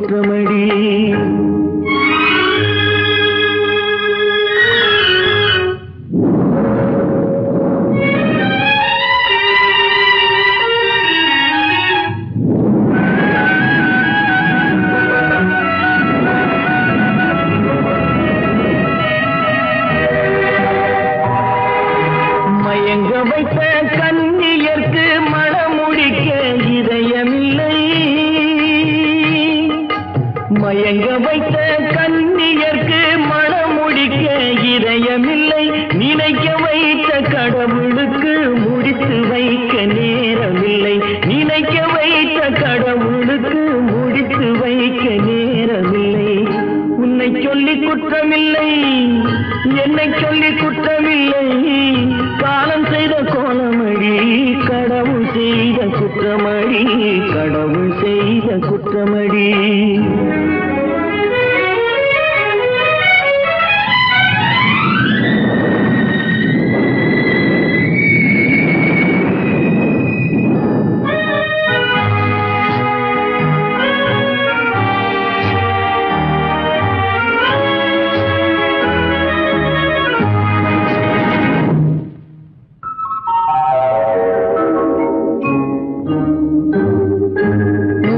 குற்றமடி. மயங்க வைத்த கண்ணியர்க்கு மணமுடிக்க இதயமில்லை. மயங்க வைத்த கண்ணியர்க்கு மணமுடிக்க இதயமில்லை. நினைக்க வைத்த கடவுளுக்கு முடித்து வைக்க நேரமில்லை. நினைக்க வைத்த கடவுளுக்கு முடித்து வைக்க நேரமில்லை. உன்னை சொல்லி குற்றமில்லை, என்னை சொல்லி குற்றமில்லை. காலம் செய்த கோலமடி, கடவுள் செய்த குற்றமடி, கடவுள் செய்த குற்றமடி.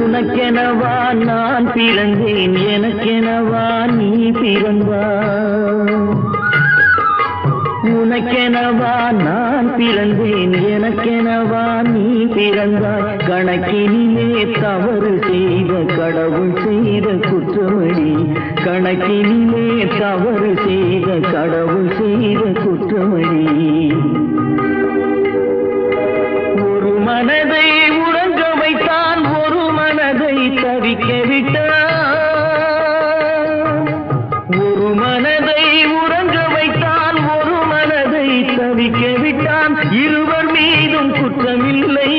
உனக்கெனவா நான் பிறந்தேன், எனக்கெனவா நீ பிறந்தாய். உனக்கெனவா நான் பிறந்தேன், எனக்கெனவா நீ பிறந்தாய். கணக்கினிலே தவறு செய்த கடவுள் செய்த குற்றமடி. கணக்கினிலே தவறு செய்த கடவுள் செய்த குற்றமடி. ஒரு மனதை உறங்க வைத்தான், ஒரு மனதை தவிக்க விட்டான். ஒரு மனதை உறங்க வைத்தான், ஒரு மனதை தவிக்க விட்டான். இருவர் மீதும் குற்றமில்லை,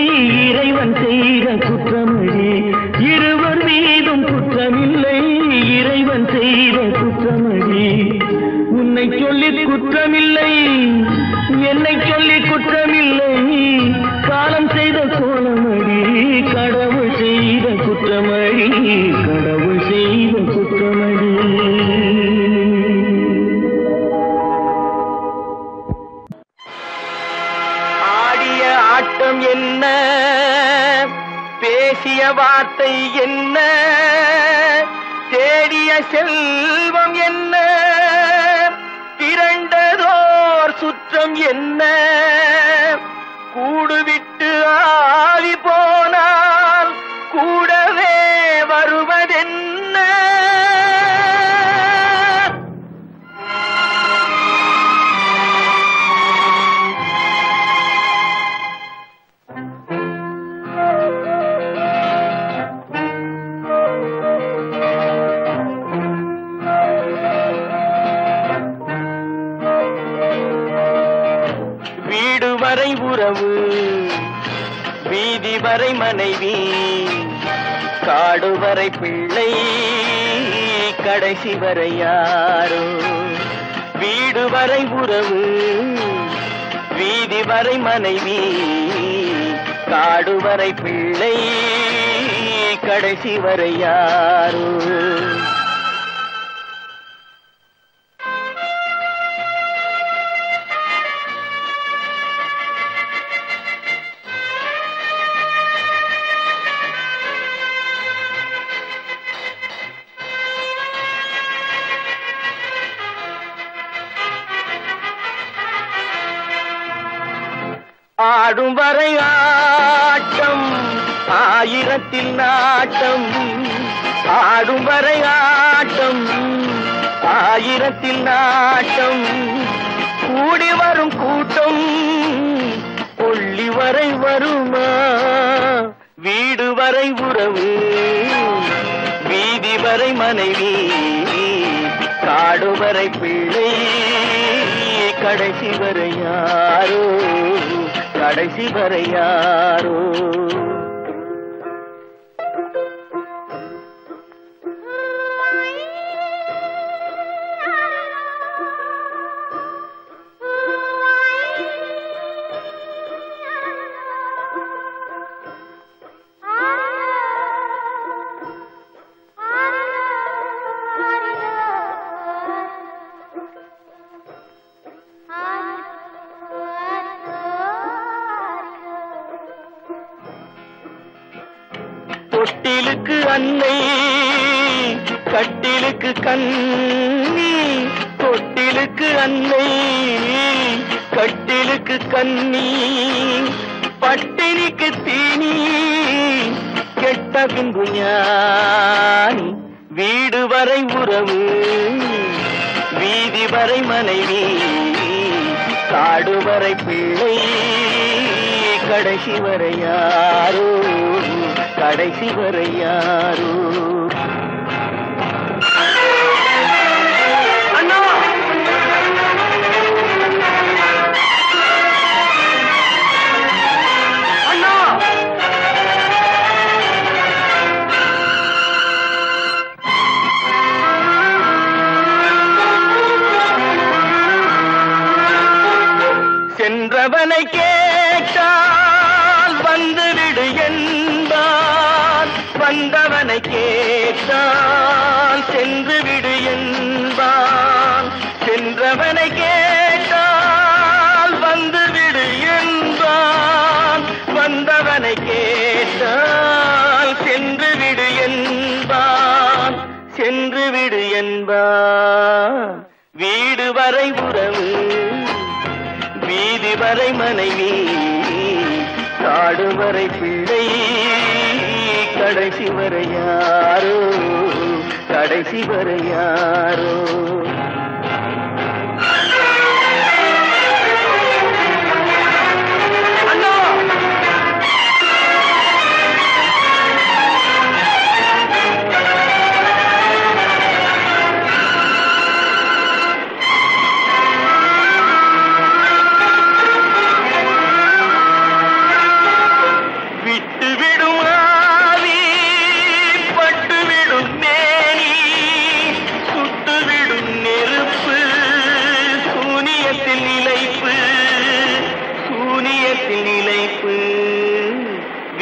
இறைவன் செய்த குற்றமடி. இருவர் மீதும் குற்றமில்லை, இறைவன் செய்த குற்றமடி. உன்னை சொல்லி குற்றமில்லை, என்னை சொல்லி குற்றமில்லை. காலம் செய்த கோலமடி, கடவுள் செய்த குற்றமடி, கடவுள் செய்த குற்றமடி. ஆடிய ஆட்டம் என்ன, பேசிய வார்த்தை என்ன, தேடிய செல்வம் என்ன, திரண்டதோர் சுற்றம் என்ன. கூடுவிட்டு ஆவி போனால் கூடவே வருவதென்ன. வீடு வரை உறவு, வீதி வரை மனைவி, காடு வரை பிள்ளை, கடைசி வரை யாரோ. வீடு வரை உறவு, வீதி வரை மனைவி, காடு வரை பிள்ளை, கடைசி வரை யாரோ. ஆடும் வரை ஆட்டம், ஆயிரத்தில் நாட்டம். ஆடும் வரை ஆட்டம், ஆயிரத்தில் நாட்டம். கூடி வரும் கூட்டம் கொள்ளி வரை வருமா. வீடு வரை உறவு, வீதி வரை மனைவி, காடு வரை பிள்ளை, கடைசி வரை யாரோ, கடைசி வரை யாரோ. தொட்டிலுக்கு அன்னை கட்டிலுக்கு கண்ணி, தொட்டிலுக்கு அன்னை கட்டிலுக்கு கண்ணி, பட்டினிக்கு தீனி கெட்ட பின்பு ஞானி, வீடு வரை உறவு வீதி வரை மனைவி, காடு வரை பிள்ளை, கடைசி வரை யாரோ, கடைசி வரை யாரோ. அண்ணா அண்ணா சென்றவனை கேட்டால் வந்துவிடு என்பான், வந்தவனை கேட்டால் சென்று விடு என்பான், சென்றவனை கேட்டால் வந்துவிடு என்பான், வந்தவனை கேட்டால் சென்று விடு என்பான், சென்று விடு என்பான். வீடு வரை உறவு வீதி வரை மனைவி, காடு வரை பிள்ளை, கடைசி வரை யாரோ, கடைசி வரை யாரோ.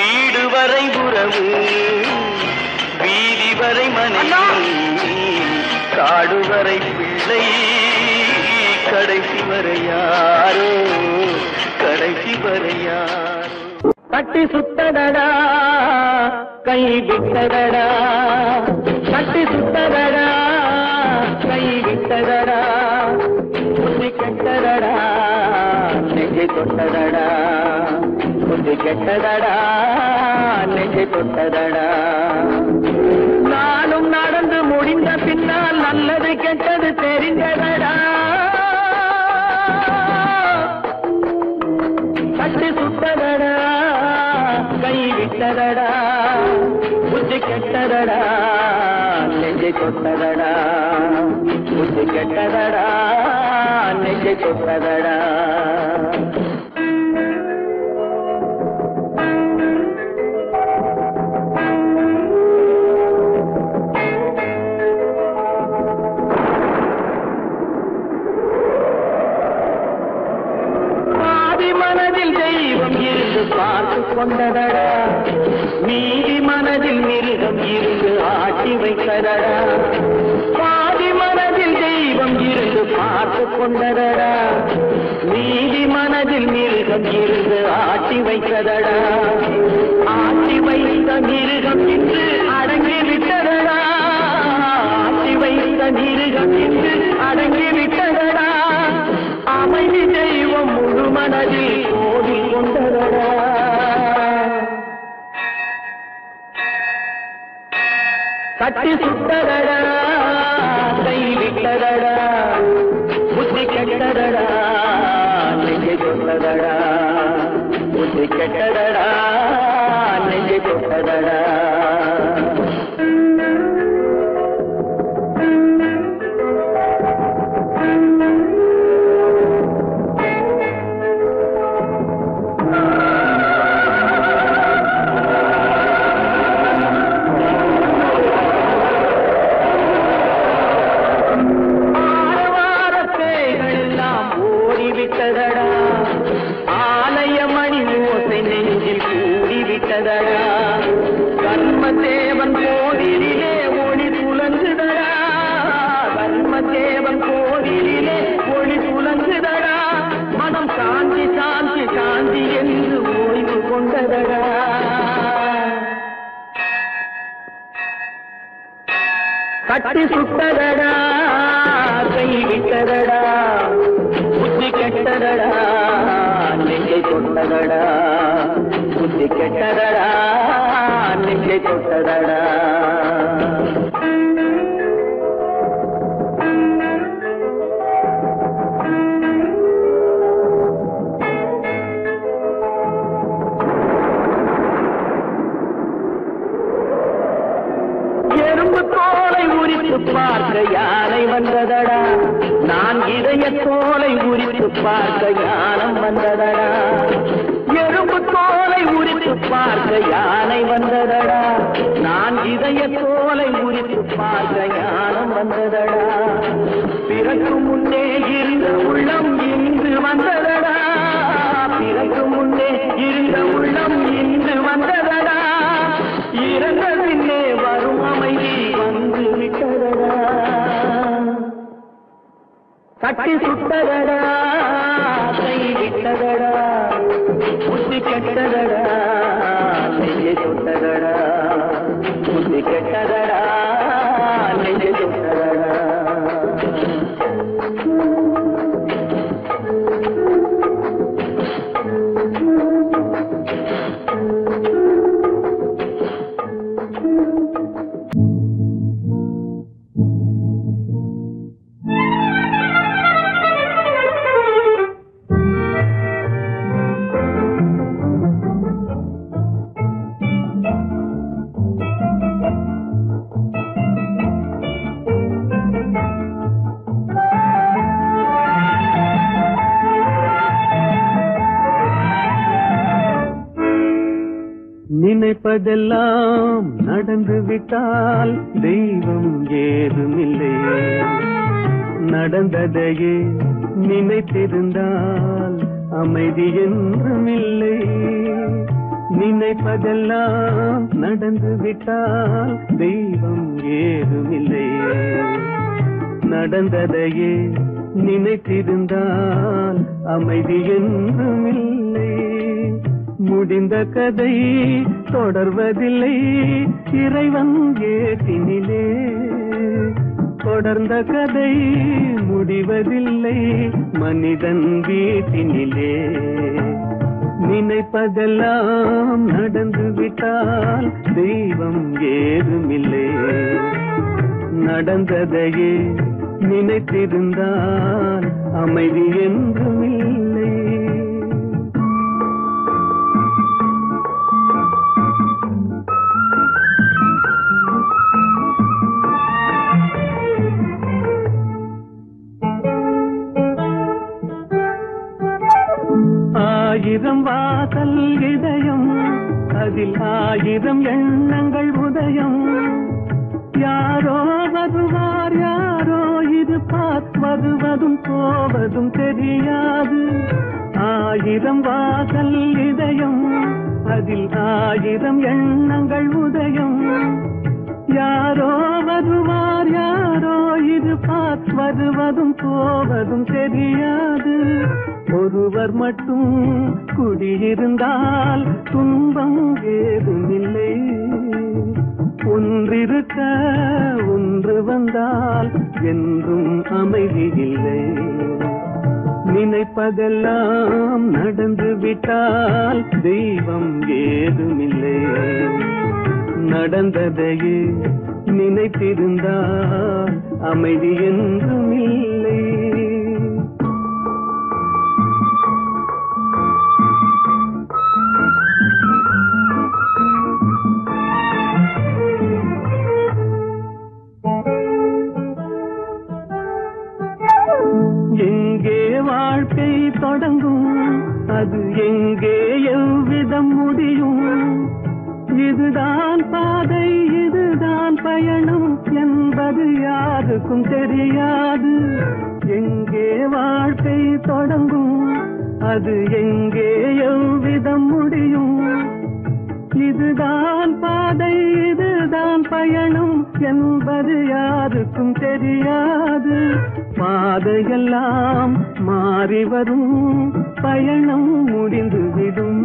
வீடு வரை உறவு வீதி வரை மனைவி, காடு வரை பிள்ளை, கடைசி வரை யாரோ, கடைசி வரை யாரோ. கட்டி சுத்தடடா கை விட்டதடா, கட்டி சுத்தடடா கை விட்டதடா, புத்தி கெட்டதடா நெஞ்சை தொட்டதடா, புத்தி கெட்டதடா நெஞ்சை தொட்டதடா. நானும் நடந்து முடிந்த பின்னால் நல்லது கெட்டது தெரிந்ததடா, கட்டி சுட்டதடா கை விட்டதடா, புத்தி கெட்டதடா நெஞ்சை தொட்டதடா, புத்தி கெட்டதடா நெஞ்சை தொட்டதடா. பார்த்து கொண்டதடா, மீதி மனதில் மிருகம் இருந்து ஆட்டி வைத்ததடா, பாதி மனதில் தெய்வம் இருந்து பார்த்து கொண்டதடா, மீதி மனதில் மிருகம் இருந்து ஆட்டி வைத்ததடா, ஆட்டி வைத்த மிருகம் இன்று அடங்கி விட்டதடா, ஆட்டி வைத்த மிருகம் இன்று அடங்கி விட்டதடா, அமைதி தெய்வம் முழு மனதில் கோடி கொண்டதடா. கட்டி சுட்டதடா கை விட்டதடா, புத்தி கெட்டதடா நெஞ்சை தொட்டதடா, புத்தி கெட்டதடா நெஞ்சை தொட்டதடா. ஆலயமணி ஓசை நெஞ்சில் கூடிவிட்டதடா, கர்மதேவன் கோவிலிலே ஒளி துலங்குதடா, கர்மதேவன் கோவிலிலே ஒளி துலங்குதடா, மனம் சாந்தி சாந்தி சாந்தி என்று ஓய்வு கொண்டதடா. கட்டி சுட்டதடா கை விட்டதடா புத்தி கெட்டதடா நெஞ்சை தொட்டதடா புத்தி கெட்டதடா நெஞ்சை தொட்டதடா பார்க்க யானை வந்ததடா நான் இதய தோலை உரித்து பார்க்க யானம் வந்ததடா எறும்பு தோலை உரித்து பார்க்க யானை வந்ததடா நான் இதய தோலை உரித்து பார்க்க யானம் வந்ததடா பிறகு முன்னே இருந்த உள்ளம் இன்று வந்ததடா பிறகு முன்னே இருந்த உள்ளம் இன்று வந்ததடா இறந்த பின்னே வரும் அமைதி வந்து விட்டதடா கட்டி சுட்டதடா கை விட்டதடா புத்தி கெட்டதடா நெஞ்சை சுட்டதடா புத்தி கெட்டதடா நெஞ்சை சுட்டதடா நினைப்பதெல்லாம் நடந்து விட்டால் தெய்வம் ஏதுமில்லை நடந்ததையே நினைத்திருந்தால் அமைதி என்றுமில்லை நினைப்பதெல்லாம் நடந்து விட்டால் தெய்வம் ஏதுமில்லை நடந்ததையே நினைத்திருந்தால் அமைதி என்றுமில்லை முடிந்த கதை தொடர்வதில்லை இறைவன் ஏற்றினிலே தொடர்ந்த கதை முடிவதில்லை மனிதன் வீட்டினிலே நினைப்பதெல்லாம் நடந்து விட்டால் தெய்வம் ஏதுமில்லை நடந்ததையே நினைத்திருந்தால் அமைதி என்றுமில்லை ஆயிரம் வாசல் இதயம் அதில் ஆயிரம் எண்ணங்கள் உதயம் யாரோ வருவார் யாரோ இது வருவதும் போவதும் தெரியாது ஆயிரம் வாசல் இதயம் அதில் ஆயிரம் எண்ணங்கள் உதயம் யாரோ வருவார் யாரோ இது வருவதும் போவதும் தெரியாது ஒருவர் மட்டும் குடியிருந்தால் துன்பம் ஏதுமில்லை ஒன்றிருக்க ஒன்று வந்தால் என்றும் அமைதி இல்லை நினைப்பதெல்லாம் நடந்து விட்டால் தெய்வம் ஏதுமில்லை நடந்ததையே நினைத்திருந்தால் அமைதி என்றுமில்லை எங்கே வாழ்க்கை தொடங்கும் அது எங்கே எவ்விதம் முடியும் இதுதான் பாதை இதுதான் பயணம் என்பது யாருக்கும் தெரியாது எங்கே வாழ்க்கை தொடங்கும் அது எங்கே எவ்விதம் முடியும் இதுதான் பாதை இதுதான் பயணம் என்பது யாருக்கும் தெரியாது பாதையெல்லாம் மாறி வரும் பயணம் முடிந்துவிடும்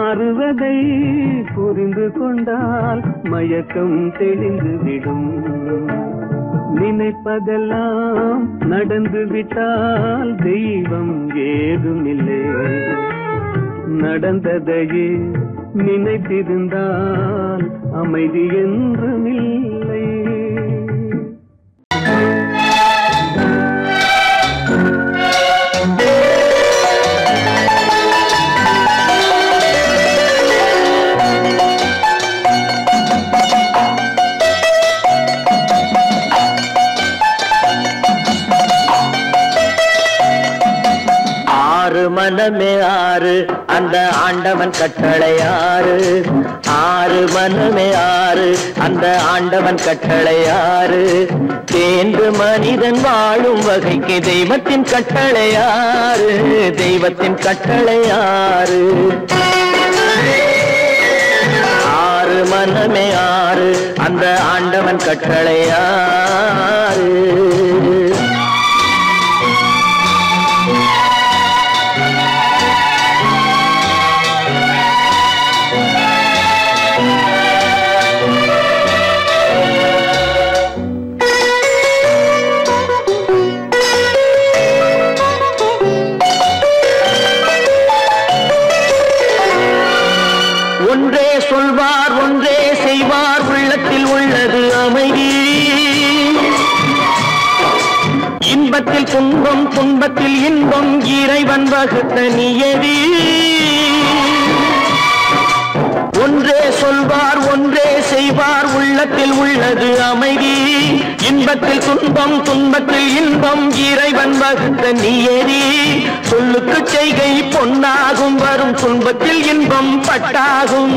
மாறுவதை புரிந்து கொண்டால் மயக்கம் தெளிந்துவிடும். நினைப்பதெல்லாம் நடந்து விட்டால் தெய்வம் ஏதுமில்லை. நடந்ததையே நினைத்திருந்தால் அமைதி என்றுமில்லை. மனமே ஆறு அந்த ஆண்டவன் கட்டளை ஆறு. ஆறு மனமே ஆறு அந்த ஆண்டவன் கட்டளை ஆறு. தேர்ந்து மனிதன் வாழும் வகைக்கு தெய்வத்தின் கட்டளை ஆறு. தெய்வத்தின் கட்டளை ஆறு. ஆறு மனமே ஆறு அந்த ஆண்டவன் கட்டளை ஆறு. ஒன்றே சொல்வார் ஒன்றே செய்வார் உள்ளத்தில் உள்ளது அமைதி. இன்பத்தில் துன்பம் துன்பத்தில் இன்பம் இறைவன் வகுத்த நியதி. ஒன்றே சொல்வார் ஒன்றே செய்வார் உள்ளத்தில் உள்ளது அமைதி. இன்பத்தில் துன்பம் துன்பத்தில் இன்பம் இறைவன் வகுத்த நியதி. சொல்லுக்கு செய்கை பொன்னாகும் வரும் துன்பத்தில் இன்பம் பட்டாகும்.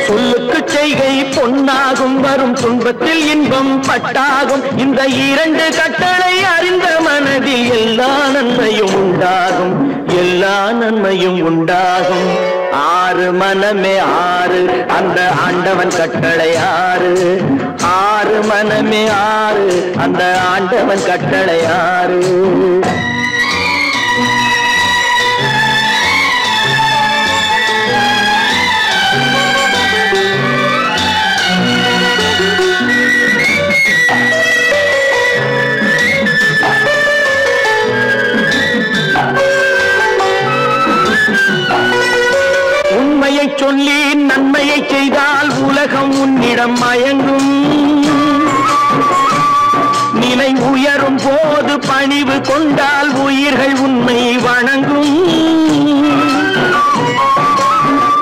சொல்லுக்கு செய்கை பொன்னாகும் வரும் துன்பத்தில் இன்பம் பட்டாகும். இந்த இரண்டு கட்டளை அறிந்த மனதில் எல்லா நன்மையும் உண்டாகும். எல்லா நன்மையும் உண்டாகும். ஆறு மனமே ஆறு அந்த ஆண்டவன் கட்டளை ஆறு. ஆறு மனமே ஆறு அந்த ஆண்டவன் கட்டளை ஆறு. உண்மையை சொல்லி நன்மையை செய்தால் உலகம் உன்னிடம் மயங்கும். நிலை உயரும் போது பணிவு கொண்டால் உயிர்கள் உன்னை வணங்கும்.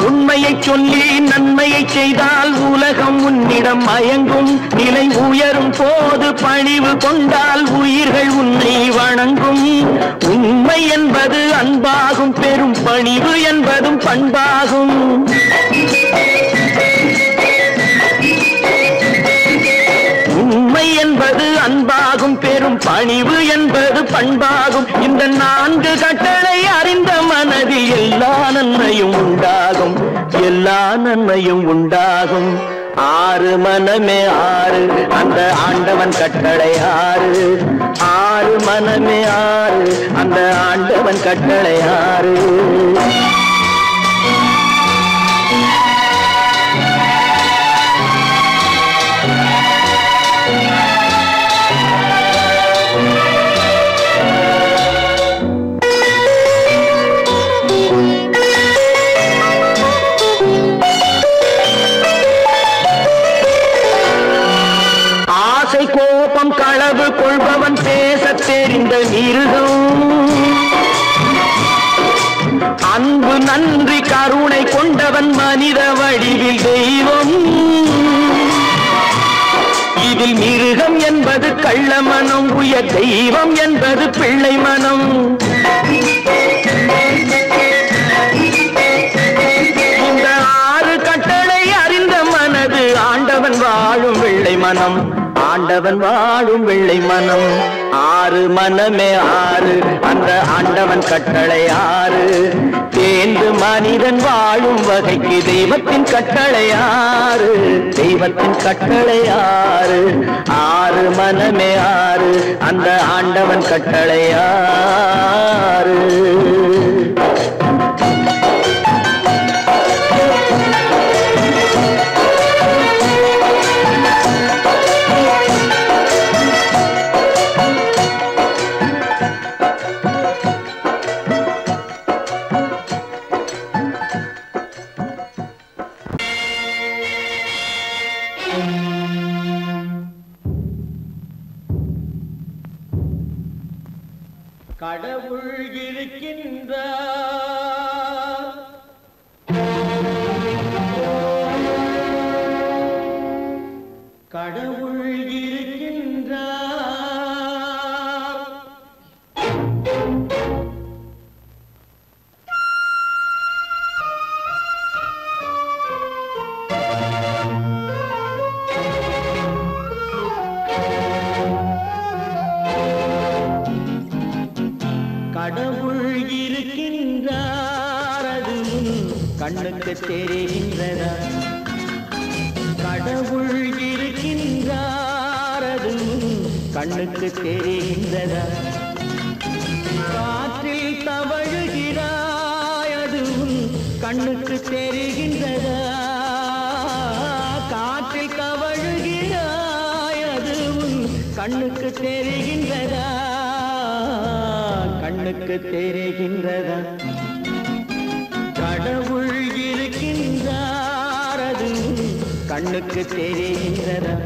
உண்மையை சொல்லி நன்மையை செய்தால் உலகம் உன்னிடம் மயங்கும். நிலை உயரும் போது பணிவு கொண்டால் உயிர்கள் உன்னை வணங்கும். உண்மை என்பது அன்பாகும். பெரும் பணிவு என்பதும் பண்பாகும். உண்மை என்பது அன்பாகும். பெரும் பணிவு என்பது பண்பாகும். இந்த நான்கு கட்டளை அறிந்த மனதில் எல்லா நன்மையும் உண்டாகும். எல்லா நன்மையும் உண்டாகும். ஆறு மனமே ஆறு அந்த ஆண்டவன் கட்டளை ஆறு. ஆறு மனமே ஆறு அந்த ஆண்டவன் கட்டளை ஆறு. கோபம் களவு கொள்பவன் பேச தெரிந்த மிருகம். அன்பு நன்றி கருணை கொண்டவன் மனித வடிவில் தெய்வம். இதில் மிருகம் என்பது கள்ள மனம். உயர் தெய்வம் என்பது பிள்ளை மனம். இந்த ஆறு கட்டளை அறிந்த மனது ஆண்டவன் வாழும் வெள்ளை மனம். ஆண்டவன் வாழும் வெள்ளை மனம். ஆறு மனமே ஆறு, அந்த ஆண்டவன் கட்டளை ஆறு. தேர்ந்து மனிதன் வாழும் வகைக்கு தெய்வத்தின் கட்டளை ஆறு, தெய்வத்தின் கட்டளை ஆறு. ஆறு மனமே ஆறு, அந்த ஆண்டவன் கட்டளை ஆறு. கடவுள் இருக்கின்றார், கடவுள் இருக்கின்றார். கடவுள் இருக்கின்றார், அது கண்ணுக்கு தெரிகின்றதா? கடவுள் இருக்கின்றார், அது கண்ணுக்கு தெரிகின்றதா? காற்றில் தவழுகிறாய், அது கண்ணுக்கு தெரிகின்றதா? காற்றில் தவழுகிறாய், அது கண்ணுக்கு தெரிகின்றதா? கண்ணுக்கு தெரிகின்றதா? கடவுள் இருக்கின்றார், அது கண்ணுக்கு தெரிகின்றதா?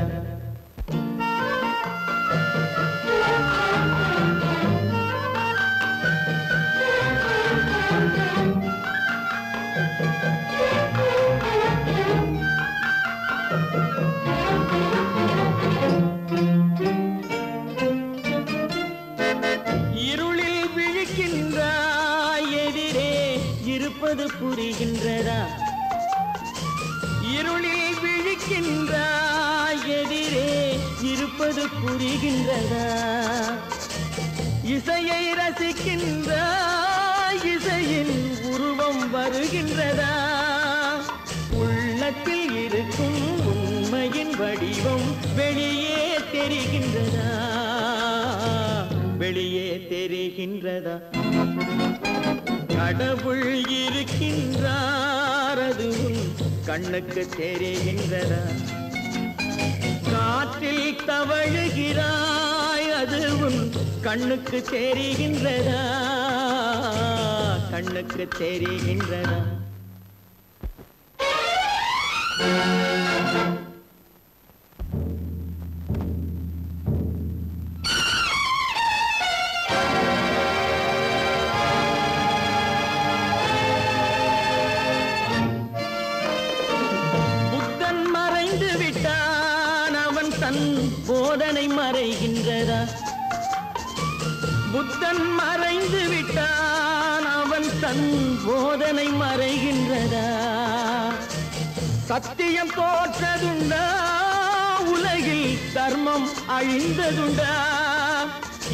புரிகின்றதா? இருளில் விழிக்கின்றாய், எதிரே இருப்பது புரிகின்றதா? இசையை ரசிக்கின்றாய், இசையின் உருவம் வருகின்றதா? உள்ளத்தில் இருக்கும் உண்மையின் வடிவம் வெளியே தெரிகின்றதா? வெளியே தெரிகின்றதா? கடவுள் இருக்கின்றார், அது கண்ணுக்கு தெரிகின்றதா? காற்றில் தவழுகிறாய், அது கண்ணுக்கு தெரிகின்றதா? கண்ணுக்கு தெரிகின்றதா? போதனை மறைகின்றதா? புத்தன் மறைந்து விட்டான், அவன் தன் போதனை மறைகின்றதா? சத்தியம் தோற்றதுண்டா? உலகில் தர்மம் அழிந்ததுண்டா?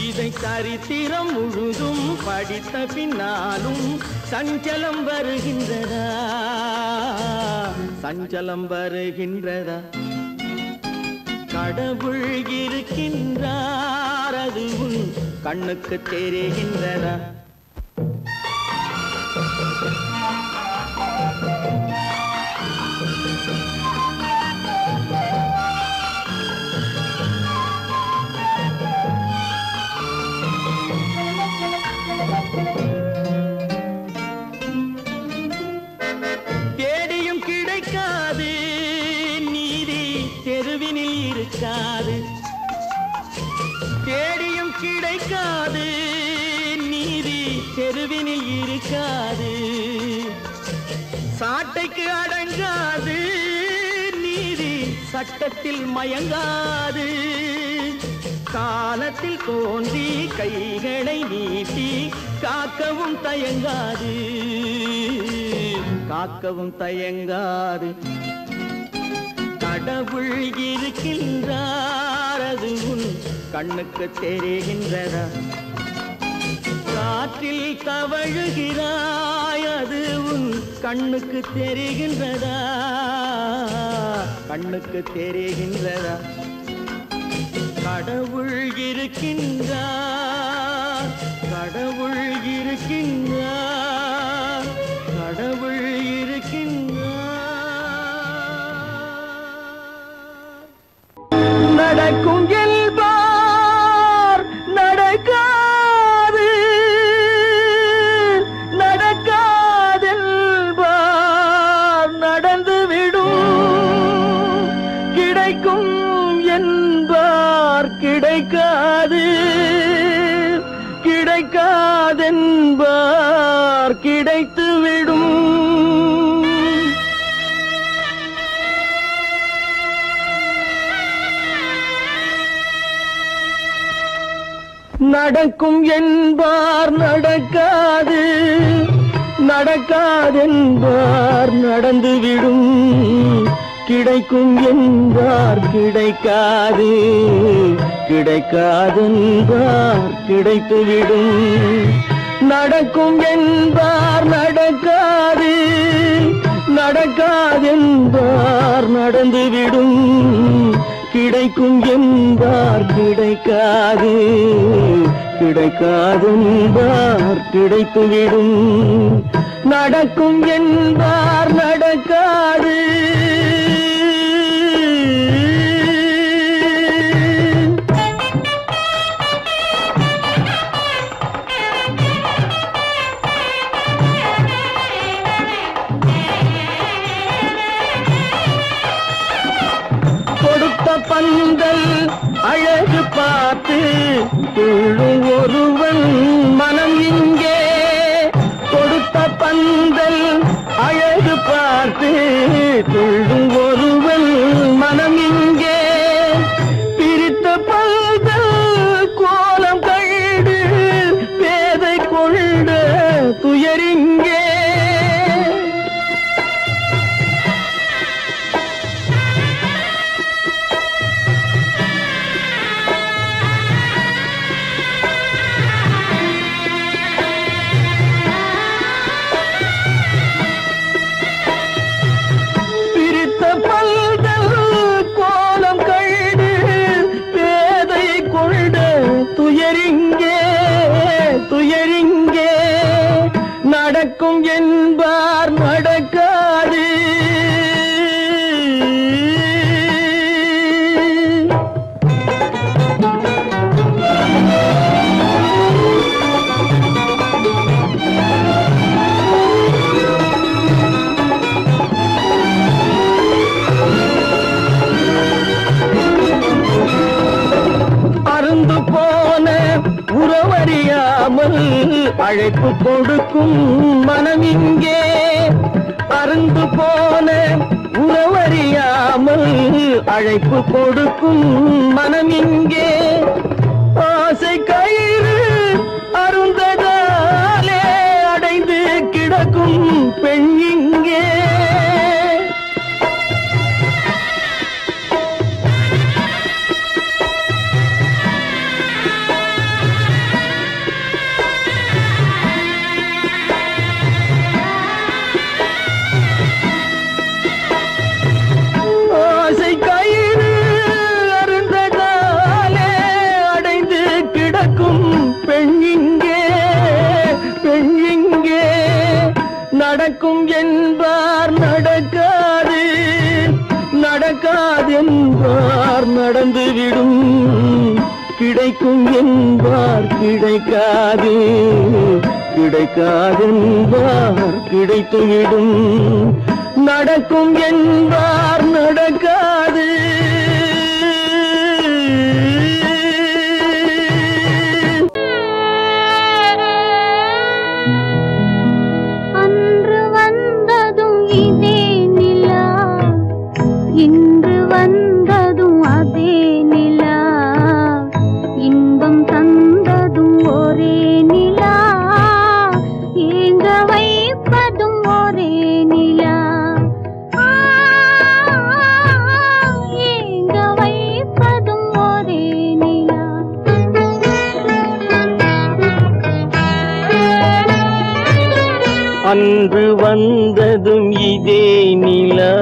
இதை சரித்திரம் முழுதும் படித்த பின்னாலும் சஞ்சலம் வருகின்றதா? சஞ்சலம் வருகின்றதா? கடவுள் இருக்கின்றார், அது கண்ணுக்கு தெரிகின்றதா? தேடியும் கிடைக்காது நீதி, தெருவினில் இருக்காது. தேடியும் கிடைக்காது நீதி, தெருவினில் இருக்காது. சாட்டைக்கு அடங்காது நீதி, சட்டத்தில் மயங்காது. காலத்தில் தோன்றி கைகளை நீட்டி காக்கவும் தயங்காது, காக்கவும் தயங்காது. கடவுள் இருக்கின்றார், அது உன் கண்ணுக்கு தெரிகின்றதா? காற்றில் தவழுகிறாய், அது உன் கண்ணுக்கு தெரிகின்றதா? கண்ணுக்கு தெரிகின்றதா? கடவுள் இருக்கின்றார், கடவுள் இருக்கின்றார், கடவுள் இருக்கின்றார். நடக்கும் என்பார் நடக்காது, நடக்காதென்பார் நடந்துவிடும். கிடைக்கும் என்பார் கிடைக்காது, கிடைக்காதென்பார் கிடைத்துவிடும். நடக்கும் என்பார் நடக்காது, நடக்காதென்பார் நடந்துவிடும். கிடைக்கும் என்பார் கிடைக்காது, கிடைக்காதென்பார் கிடைத்துவிடும். நடக்கும் என்பார் நடக்காது, நடக்காதென்பார் நடந்துவிடும். கிடைக்கும் என்பார் கிடைக்காது, கிடைக்காதென்பார் கிடைத்துவிடும். நடக்கும் என்பார் நடக்காது. பந்தல் அழகு பார்த்து துள்ளும் ஒருவன் மனம் இங்கே. கொடுத்த பந்தல் அழகு பார்த்து துள்ளும் ஒருவன் மனம் இங்கே. பிரித்த பந்தல் கோலம் கண்டு பேதை கொண்ட துயரிங்கே. துயரிங்கே நடக்கும் என்பார் நடக்காது. அருந்து போன உறவறியாமல் அழைப்பு கொடுக்கும் மனம் இங்கே. அருந்து போன உறவறியாமல் அழைப்பு கொடுக்கும் மனம் இங்கே. ஆசை கயிறு அருந்ததாலே அடைந்து கிடக்கும் பெண் இங்கே. நடக்கும் என்பார் நடக்காது, நடக்காதென்பார் நடந்துவிடும். கிடைக்கும் என்பார் கிடைக்காது, கிடைக்காதென்பார் கிடைத்துவிடும். நடக்கும் என்பார் நடக்காது. அன்று வந்ததும் இதே நிலா,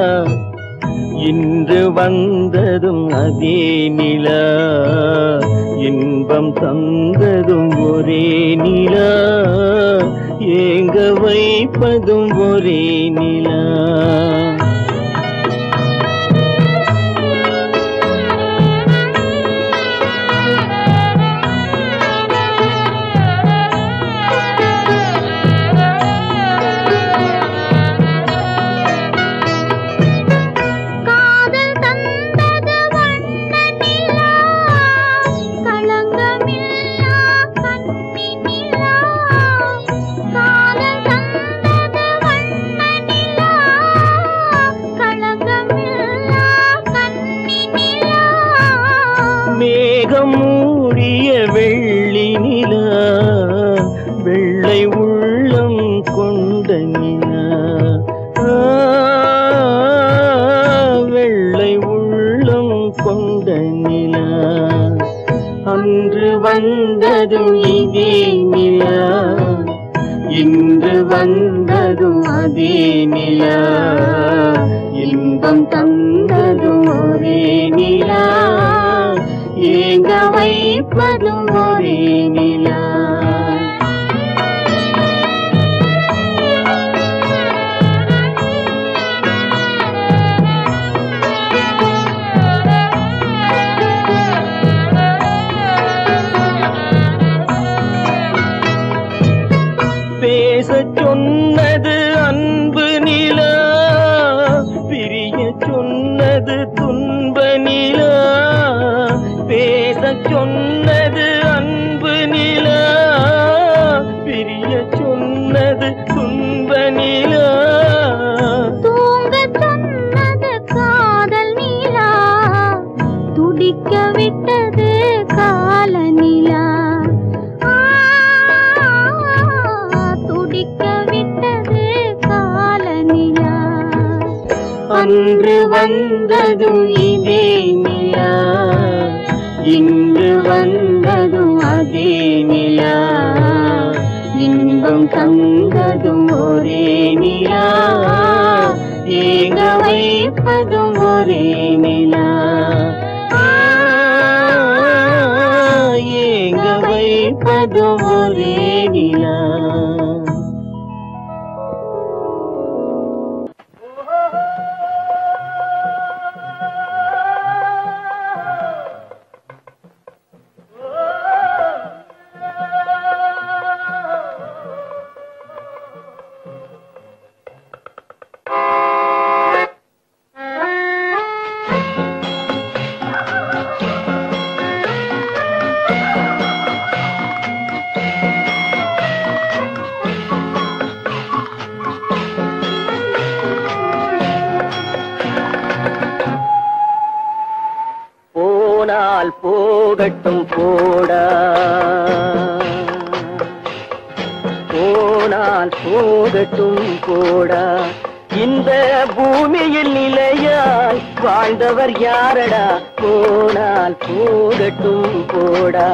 இன்று வந்ததும் அதே நிலா, இன்பம் தந்ததும் ஒரே நிலா, ஏங்க வைப்பதும் ஒரே நிலா. மேகம் மூடிய வெள்ளி நிலா, வெள்ளை உள்ளம் கொண்ட நிலா, வெள்ளை உள்ளம் கொண்ட நிலா. அன்று வந்ததும் இதே நிலா, இன்று வந்ததும் அதே நிலா, இன்பம் தந்ததும் ஒரே நிலா, ஏங்க வைப்பதும் ஒரே நிலா. பேசச் சொன்னது அன்பு நிலா, பிரிய சொன்னது துன்ப நிலா. பேசச் சொன்னது அன்பு நிலா, பிரிய சொன்னது துன்ப நிலா. தூங்கச் சொன்னது காதல் நிலா, துடிக்க விட்டது கால நிலா, துடிக்க விட்டது கால நிலா. அன்று வந்ததும் இதே நிலா, இன்று வந்ததும் அதே நிலா, இன்பம் தந்ததும் ஒரே நிலா, ஏங்க வைப்பதும் ஒரே நிலா, ஏங்க வைப்பதும் ஒரே நிலா. போனால் போகட்டும் போடா, போனால் போகட்டும் போடா, இந்த பூமியில் நிலையாய் வாழ்ந்தவர் யாரடா. போனால் போகட்டும் போடா,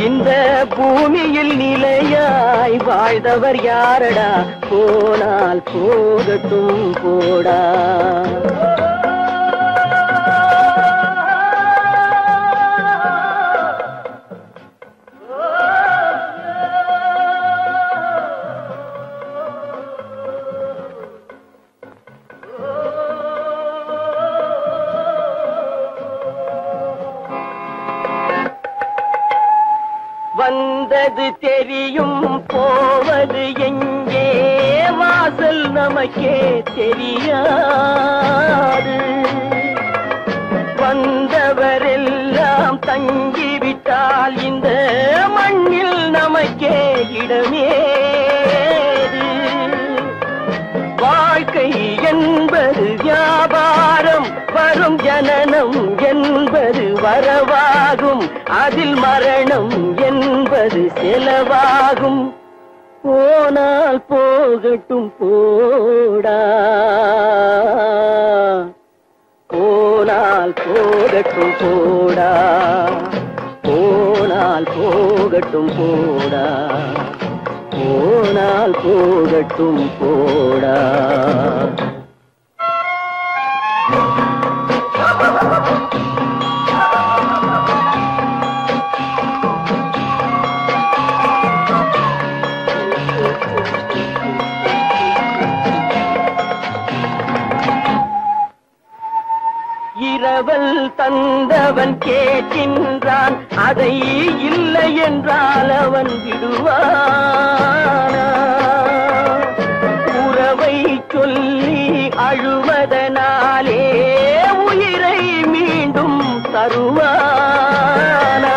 இந்த பூமியில் நிலையாய் வாழ்ந்தவர் யாரடா. போனால் போகட்டும் போடா. வந்தது தெரியும் போவது எங்கே, வாசல் நமக்கே தெரியாது. வந்தவரெல்லாம் தங்கிவிட்டால் இந்த மண்ணில் நமக்கே இடமேது. வாழ்க்கை என்பது வியாபாரம், வரும் ஜனனம் என்பது வரவாகும், அதில் மரணம் என்பது செலவாகும். போனால் போகட்டும் போடா, போனால் போகட்டும் போடா, போனால் போகட்டும் போடா, போனால் போகட்டும் போடா. இரவல் தந்தவன் கேட்கின்றான், அதை இல்லை என்றால் அவன் விடுவானா? உறவை சொல்லி அழுவதனாலே உயிரை மீண்டும் தருவானா?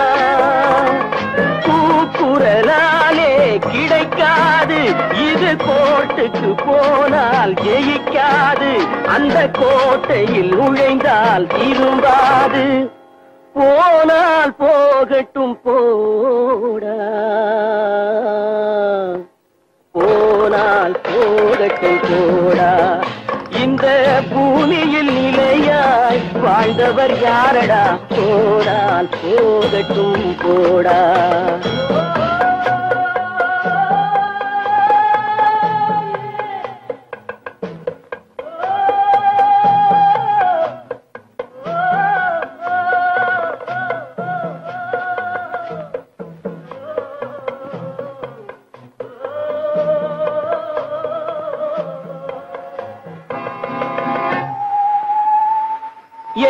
கூக்குரலாலே கிடைக்காது, இது கோர்ட்டுக்கு போனால் ஜெயிக்காது, அந்த கோட்டையில் நுழைந்தால் திரும்பாது. போனால் போகட்டும் போடா, போனால் போகட்டும் போடா. இந்த பூமியில் நிலையாய் வாழ்ந்தவர் யாரடா? போனால் போகட்டும் போடா.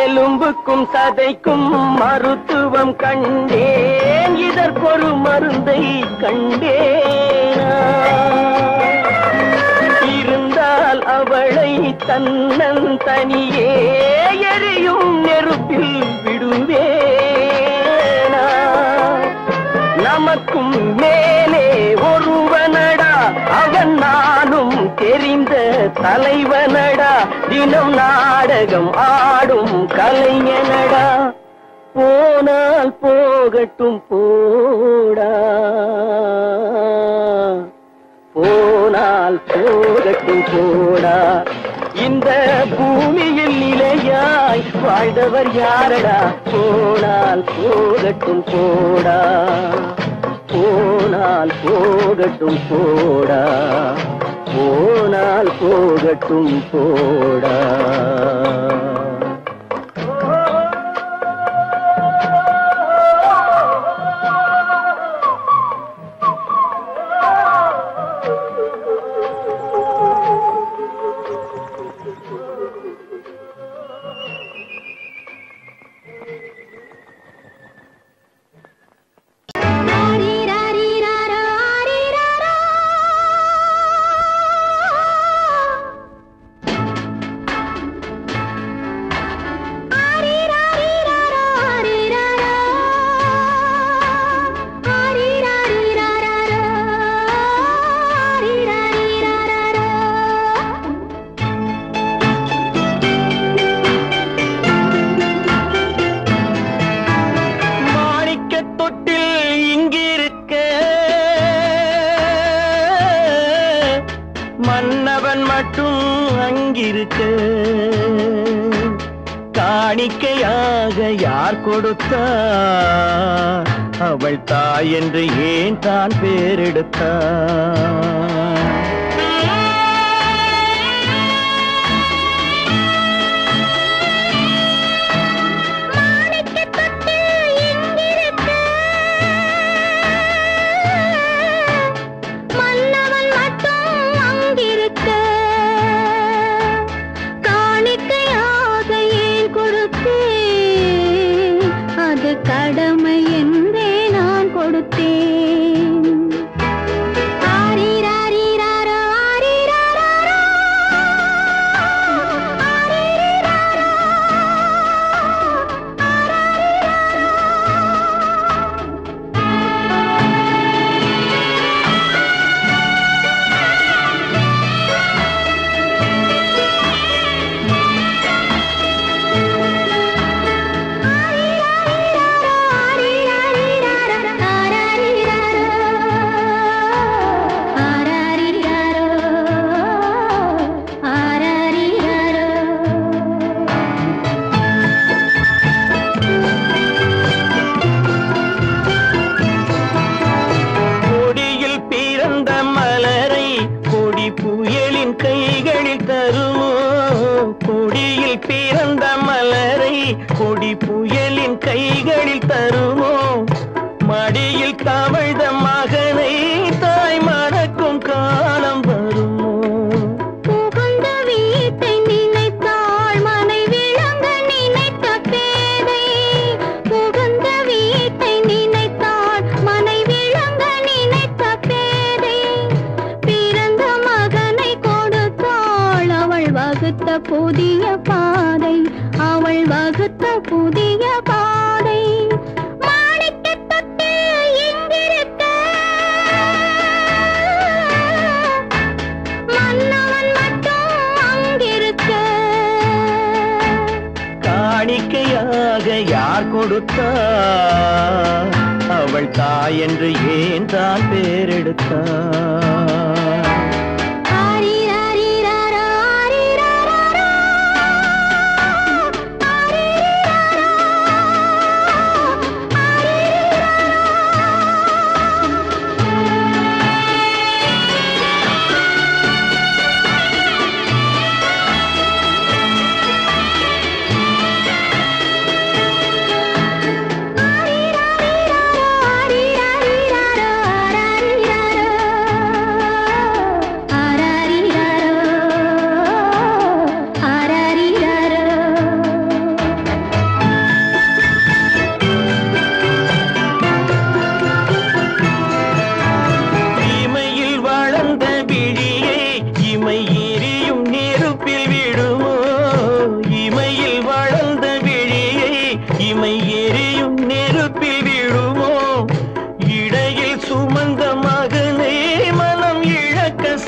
எலும்புக்கும் சதைக்கும் மருத்துவம் கண்டேன், இதற்கொரு மருந்தை கண்டேனா? இருந்தால் அவளை தன்னந்தனியே எரியும் நெருப்பில் விடுவேனா? நமக்கும் மேலே ஒருவனடா, அவன் நானும் தெரிந்த தலைவனடா, தினம் நாடகம் ஆடும் கலைஞனடா. போனால் போகட்டும் போடா, போனால் போகட்டும் போடா. இந்த பூமியில் நிலையாய் வாழ்ந்தவர் யாரடா? போனால் போகட்டும் போடா, போனால் போகட்டும் போடா, போனால் போகட்டும் போடா. மன்னவன் மட்டும் அங்கிருக்க, காணிக்கையாக யார் கொடுத்தார்? அவள் தாய் என்று ஏன் தான் பேரெடுத்தார்? கடமை என்றே நான் கொடுத்தேன். ஆரிராரி கொடி புயலின் கைகளில் தருமோ மடியில் தவழ்ந்த மகனை தாய் மறக்கும் காலம் வருமோ புகுந்த வீட்டை நினைத்தாள் மனை விளங்க நினைத்த பேதை புகுந்த வீட்டை நினைத்தாள் மனை விளங்க நினைத்த பேதை பிறந்த மகனை கொடுத்தாள் அவள் வகுத்த புதிய பாதை அவள் வகுத்த புதிய பாதை மாணிக்கத் தொட்டில் இங்கிருக்க மன்னவன் மட்டும் அங்கிருக்க காணிக்கையாக யார் கொடுத்தா அவள் தாய் என்று ஏன் தான் பேரெடுத்தா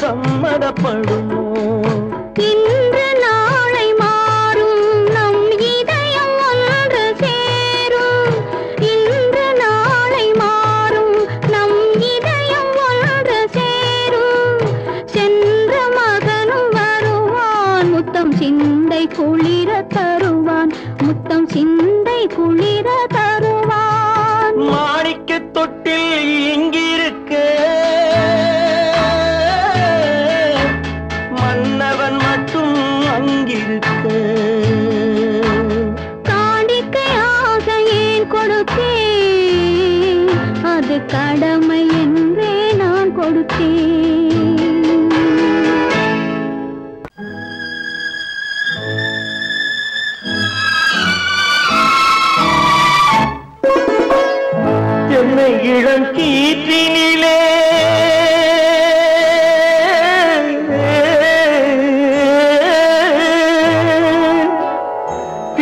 சம்மதப்படுமோ இன்று நாளை மாறும் நம் இதயம் ஒன்று சேரும் இன்று நாளை மாறும் நம் இதயம் ஒன்று சேரும் சென்ற மகனும் வருவான் முத்தம் சிந்தை குளிர தருவான் முத்தம் சிந்தை குளிர தருவான் மாணிக்க தொட்டில் இங்கிருக்க மன்னவன் மட்டும் அங்கிருக்க காணிக்கையாக ஏன் கொடுத்தேன் அது கடமை என்றே நான் கொடுத்தேன் என்னை இளம் கீற்றினிலே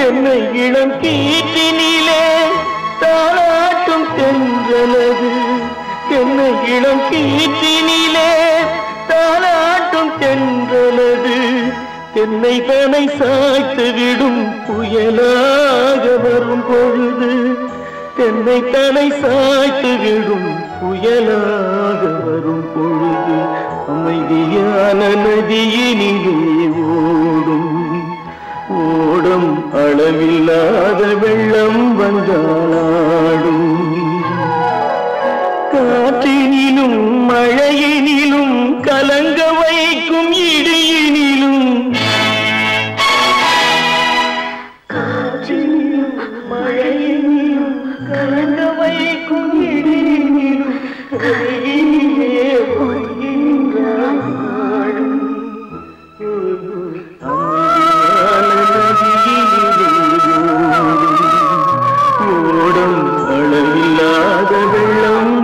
என்னை இளம் கீற்றினிலே தாளாட்டும் தென்றலது என்னை இளம் கீற்றினிலே தாளாட்டும் தென்றலது என்னை தனை சாய்த்து விடும் புயலாக வரும் பொழுது என்னை தனை சாய்த்து விடும் புயலாக வரும் பொழுது அமைதியான நதியினிலே ஓடும் ஓடும் அளவில்லாத வெள்ளம் வந்தாடும் காற்றினிலும் மழையினிலும் கலங்க வைக்கும் இடியினிலும் காற்றினிலும் மழையினிலும் கலங்க வைக்கும் இடியினிலும் கையிலே போகின்றான் ஓடும் அளவில்லாத வெள்ளம்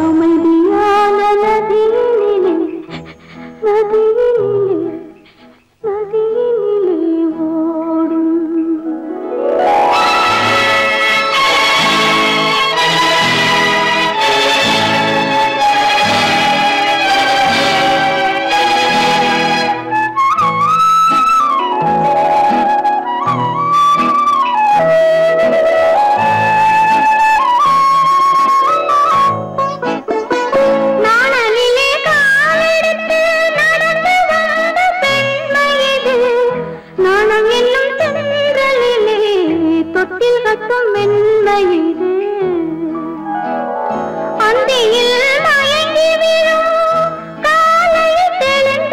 அமைதியான நதியினிலே ஓடும் நாணலிலே காலெடுத்து நடந்து வந்த பெண்மை இது நாணம் என்னும் தென்றலிலே தொட்டில் கட்டும் மென்மை இது அந்தியில் மயங்கி விழும் காலையில் தெளிந்த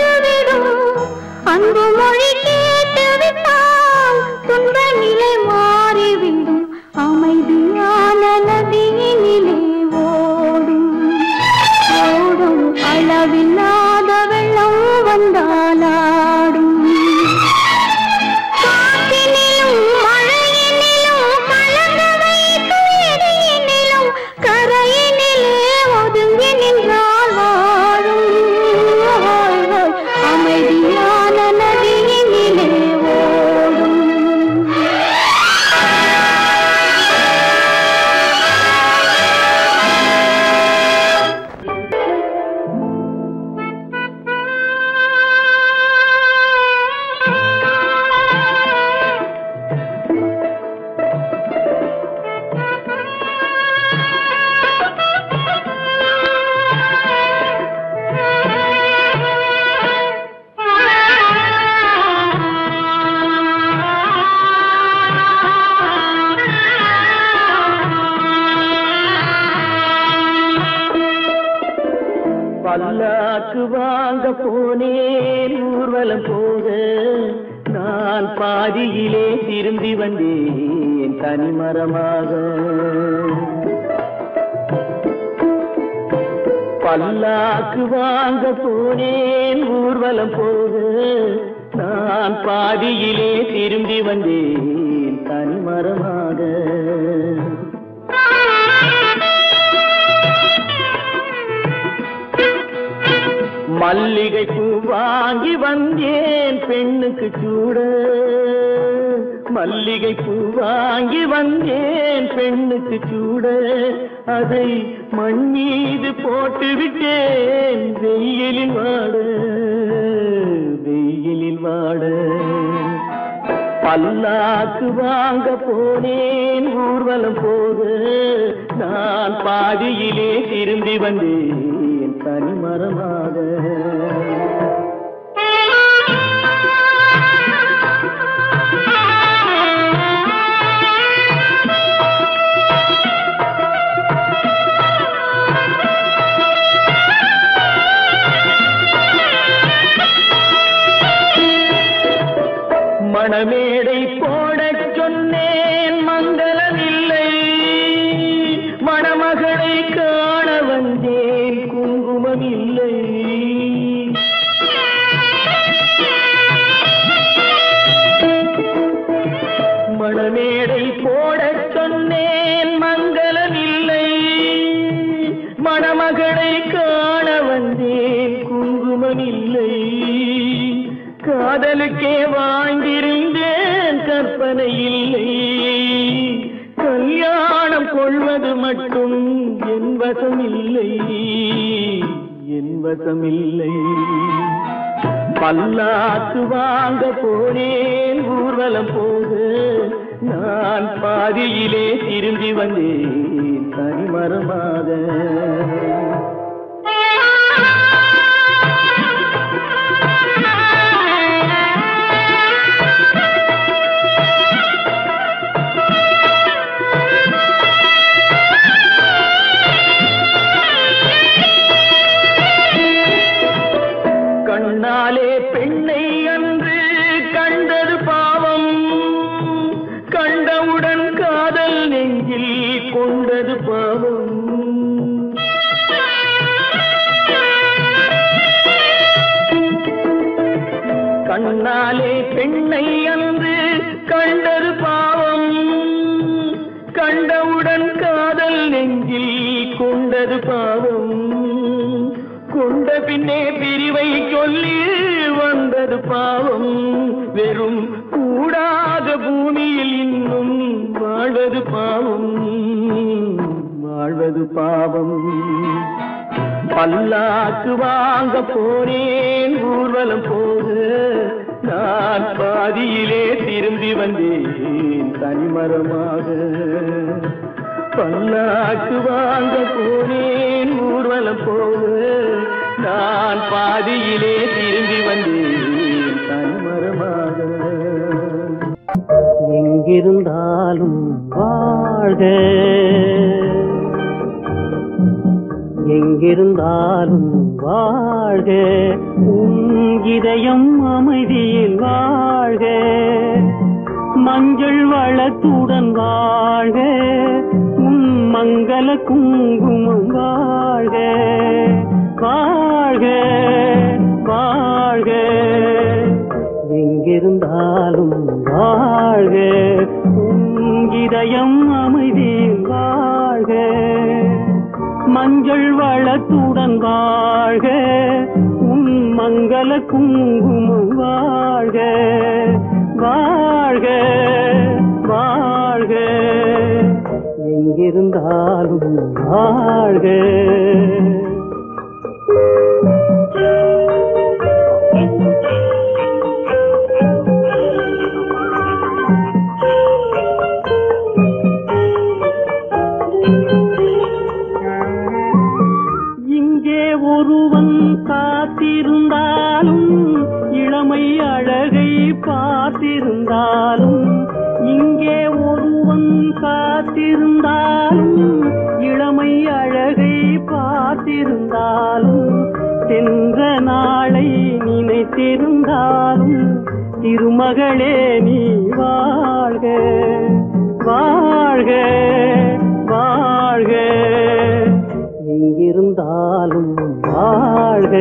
பல்லாக்கு வாங்க போனேன் ஊர்வலம் போக, நான் பாதியிலே திரும்பி வந்தேன் தனிமரமாக. பல்லாக்கு வாங்க போனேன் ஊர்வலம் போக, நான் பாதியிலே திரும்பி வந்தேன் தனிமரமாக. மல்லிகை பூ வாங்கி வந்தேன் பெண்ணுக்கு சூட, மல்லிகை பூ வாங்கி வந்தேன் பெண்ணுக்கு சூட, அதை மண் மீது போட்டு விட்டேன் வெயிலில் வாட, வெயிலில் வாட. பல்லாக்கு வாங்க போனேன் ஊர்வலம் போக, நான் பாதியிலே திரும்பி வந்தேன் தனிமரமாக. மணமேடை போடச் சொன்னேன் மங்களமில்லை, மணமகளை காண வந்தேன் குங்குமம் இல்லை. மணமேடை போடச் சொன்னேன் மங்களமில்லை, மணமகளை காண வந்தேன் குங்குமம் இல்லை. காதலுக்கே வாழ்ந்திருந்தேன் கற்பனை இல்லை, கல்யாணம் கொள்வது மட்டும் என் வசமில்லை, என் வசமில்லை. பல்லாக்கு வாங்க போனேன் ஊர்வலம் போக, நான் பாதியிலே திரும்பி வந்தேன் தனிமரமாக. கண்ணாலே பெண்ணை அன்று கண்டது பாவம், கண்டவுடன் காதல் நெஞ்சில் கொண்டது பாவம். கண்ணாலே பெண்ணை அன்று கண்டது பாவம், கண்டவுடன் காதல் நெஞ்சில் கொண்டது பாவம். கொண்ட பின்னே பிரிவை சொல்லி வந்தது பாவம், வெறும் கூடாத பூமியில் இன்னும் வாழ்வது பாவம், வாழ்வது பாவம். பல்லாக்கு வாங்க போனேன் ஊர்வலம் போக, நான் பாதியிலே திரும்பி வந்தேன் தனிமரமாக. பல்லாக்கு வாங்க போனேன் ஊர்வலம் போக, நான் பாதியிலே திரும்பி வந்தேன் தனிமரமாக. எங்கிருந்தாலும் வாழ்க, எங்கிருந்தாலும் வாழ்க, உன் இதயம் அமைதியில் வாழ்க, மஞ்சள் வளத்துடன் வாழ்க, உன் மங்கள குங்குமம் வாழ்க, வாழ்க வாழ்க. எங்கிருந்தாலும் வாழ்க, உன் இதயம் அமைதியில் வாழ்க, மஞ்சள் வளத்துடன் வாழ்க, உன் மங்கள குங்குமம் வாழ்க, வாழ்க வாழ்க. எங்கிருந்தாலும் வாழ்க. ஒருவன் காத்திருந்தாலும் இளமை அழகை பார்த்திருந்தாலும், இங்கே ஒருவன் காத்திருந்தாலும் இளமை அழகை பார்த்திருந்தாலும், சென்ற நாளை நினைத்திருந்தாலும் திருமகளே நீ வாழ்க வாழ்க வாழ்க, எங்கிருந்தாலும் வாழ்க.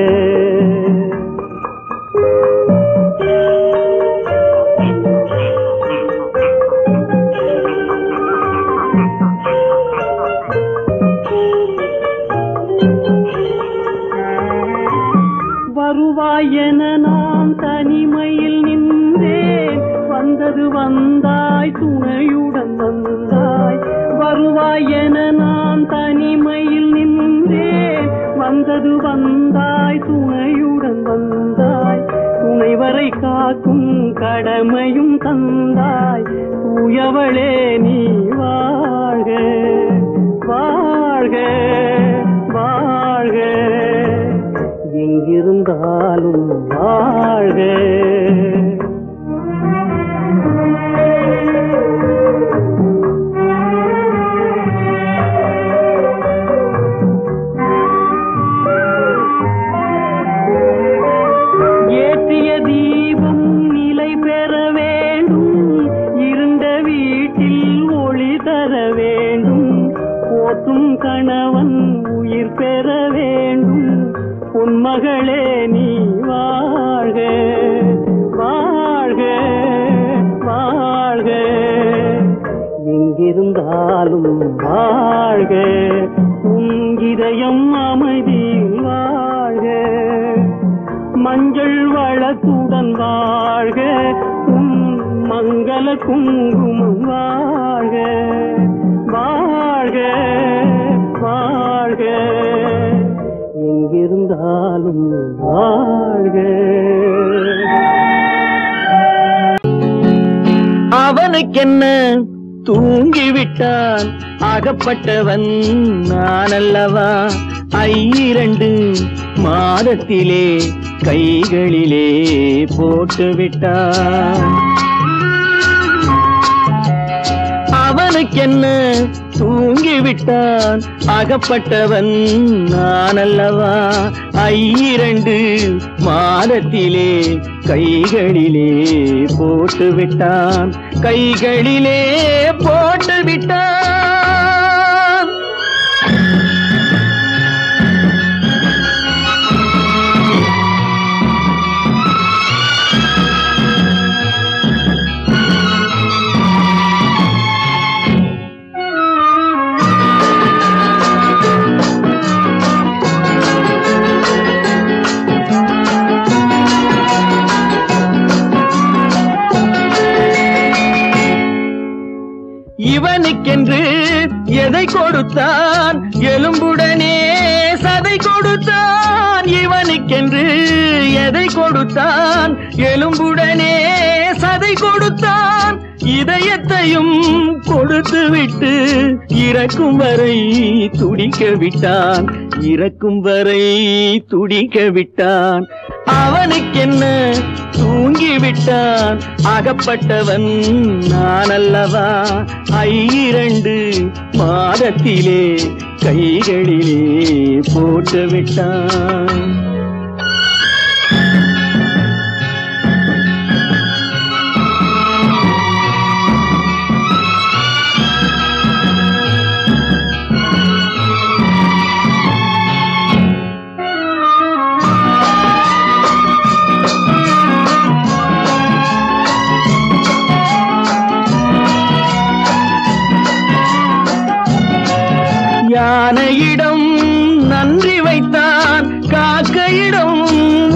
வருவாயென நான் தனிமையில் நின்றேன், வந்தது வந்தாய் துணையுடன் வந்தாய். வருவாயென நான் தனிமையில் நின்றேன், வந்தது வந்தாய் துணையுடன் வந்தாய். துணைவரை காக்கும் கடமையும் தந்தாய், தூயவளே நீ வாழ்க வாழ்க வாழ்க, எங்கிருந்தாலும் வாழ்க. ஏற்றிய தீபம் நிலை பெற வேண்டும், இருண்ட வீட்டில் ஒளி தர வேண்டும். போற்றும் கணவன் உயிர் பெற வேண்டும், உன்மகளே நீ வாழ்க வாழ்க வாழ்க, எங்கிருந்தாலும் வாழ்க. உன் இதயம் அமைதியில் வாழ்க, மஞ்சள் வளத்துடன் வாழ்க. உன் மங்கள குங்குமம் வாழ்க வாழ்க வாழ்க, எங்கிருந்தாலும் வாழ்க. அவனுக்கென்ன தூங்கிவிட்டான், அகப்பட்டவன் நான் அல்லவா. 2 மாதத்திலே கைகளிலே போட்டுவிட்டான். அவனுக்கென்ன தூங்கிவிட்டான், அகப்பட்டவன் நான் அல்லவா. 2 மாதத்திலே கைகளிலே போட்டுவிட்டான், கைகளிலே போட்டுவிட்டான். இவனுக்கென்று எதை கொடுத்தான், எலும்புடனே சதை கொடுத்தான். இவனுக்கென்று எதை கொடுத்தான், எலும்புடனே சதை கொடுத்தான். இதயத்தையும் கொடுத்து விட்டு இறக்கும் வரை துடிக்க விட்டான், இறக்கும் வரை துடிக்க விட்டான். அவனுக்கென்ன தூங்கிவிட்டான், அகப்பட்டவன் நான் அல்லவா. 2 மாதத்திலே கைகளிலே போட்டுவிட்டான். யானையிடம் நன்றி வைத்தான், காக்கையிடம்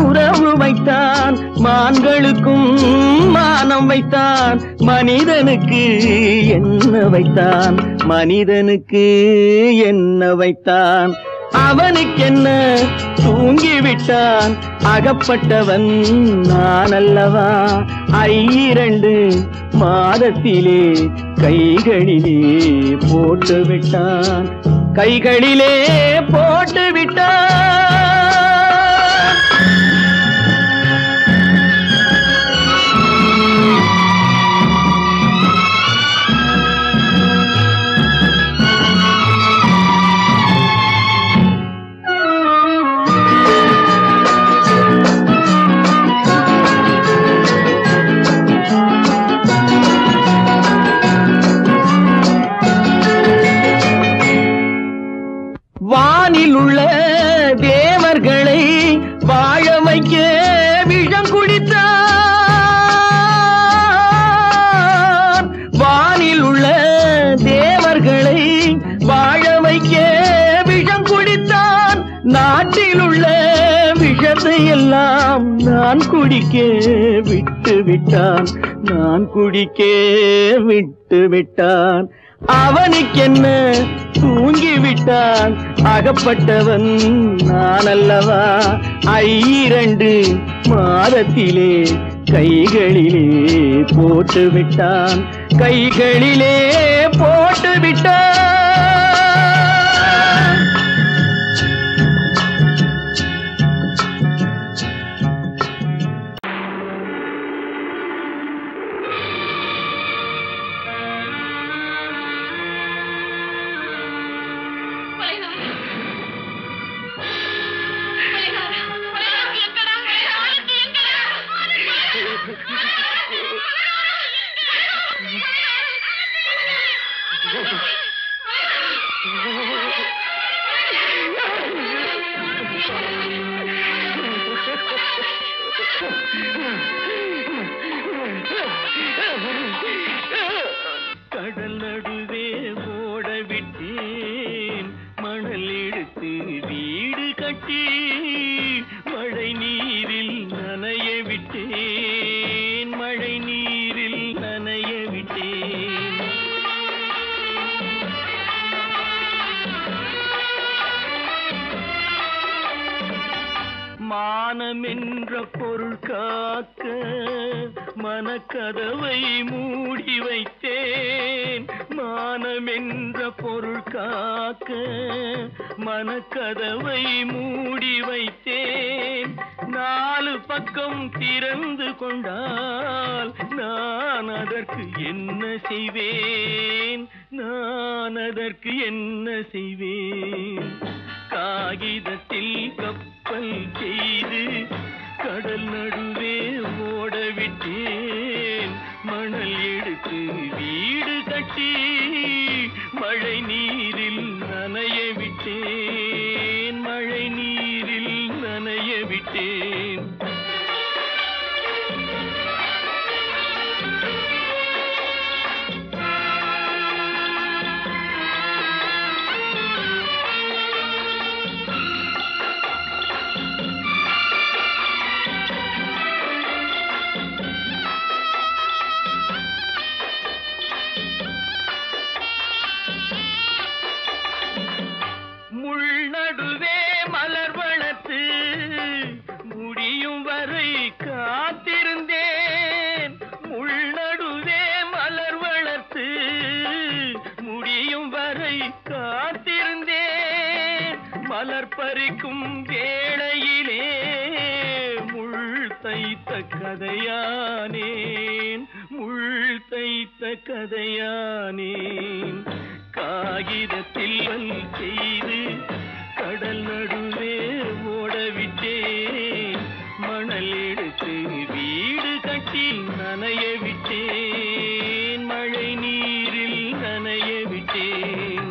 உறவு வைத்தான். மான்களுக்கும் மானம் வைத்தான், மனிதனுக்கு என்ன வைத்தான், மனிதனுக்கு என்ன வைத்தான். அவனுக்கென்ன தூங்கிவிட்டான், அகப்பட்டவன் நான் அல்லவா. 2 மாதத்திலே கைகளிலே போட்டுவிட்டான், கைகளிலே போட்டுவிட்டான். காட்டில் உள்ள விஷத்தை எல்லாம் நான் குடிக்க விட்டு விட்டான், நான் குடிக்க விட்டு விட்டான். அவனுக்கென்ன தூங்கிவிட்டான், அகப்பட்டவன் நான் அல்லவா. 2 மாதத்திலே கைகளிலே போட்டு விட்டான், கைகளிலே போட்டு விட்டான். கடல் நடுவே ஓட விட்டேன், மணல் எடுத்து வீடு கட்டி மழை நீரில் நனைய விட்டேன், மழை நீரில் நனைய விட்டேன். மானம் என்ற பொருள் காக்க மனக்கதவை மூடி வைத்தேன், மானம் என்ற பொருள் காக்க மனக்கதவை மூடி வைத்தேன். 4 பக்கம் திறந்து கொண்டால் நான் அதற்கு என்ன செய்வேன், நான் அதற்கு என்ன செய்வேன். காகிதத்தில் கப்பல் செய்து கடல் நடுவே ஓட விட்டேன், மணல் எடுத்து வீடு கட்டி மழை நீரில் நனைய விட்டேன், மழை நீரில் நனைய விட்டேன். முள்நடுவே மலர் வளர்த்து முடியும் வரை காத்திருந்தேன், முள்நடுவே மலர் வளர்த்து முடியும் வரை காத்திருந்தேன். மலர் பறிக்கும் வேளையிலே முள் தைத்த கதையானேன், முள் தைத்த கதையானேன். காகிதத்தில் செய்து கடல் நடுவே ஓட விட்டேன், மணல் எடுத்து வீடு கட்டி நனைய விட்டேன், மழை நீரில் நனைய விட்டேன்.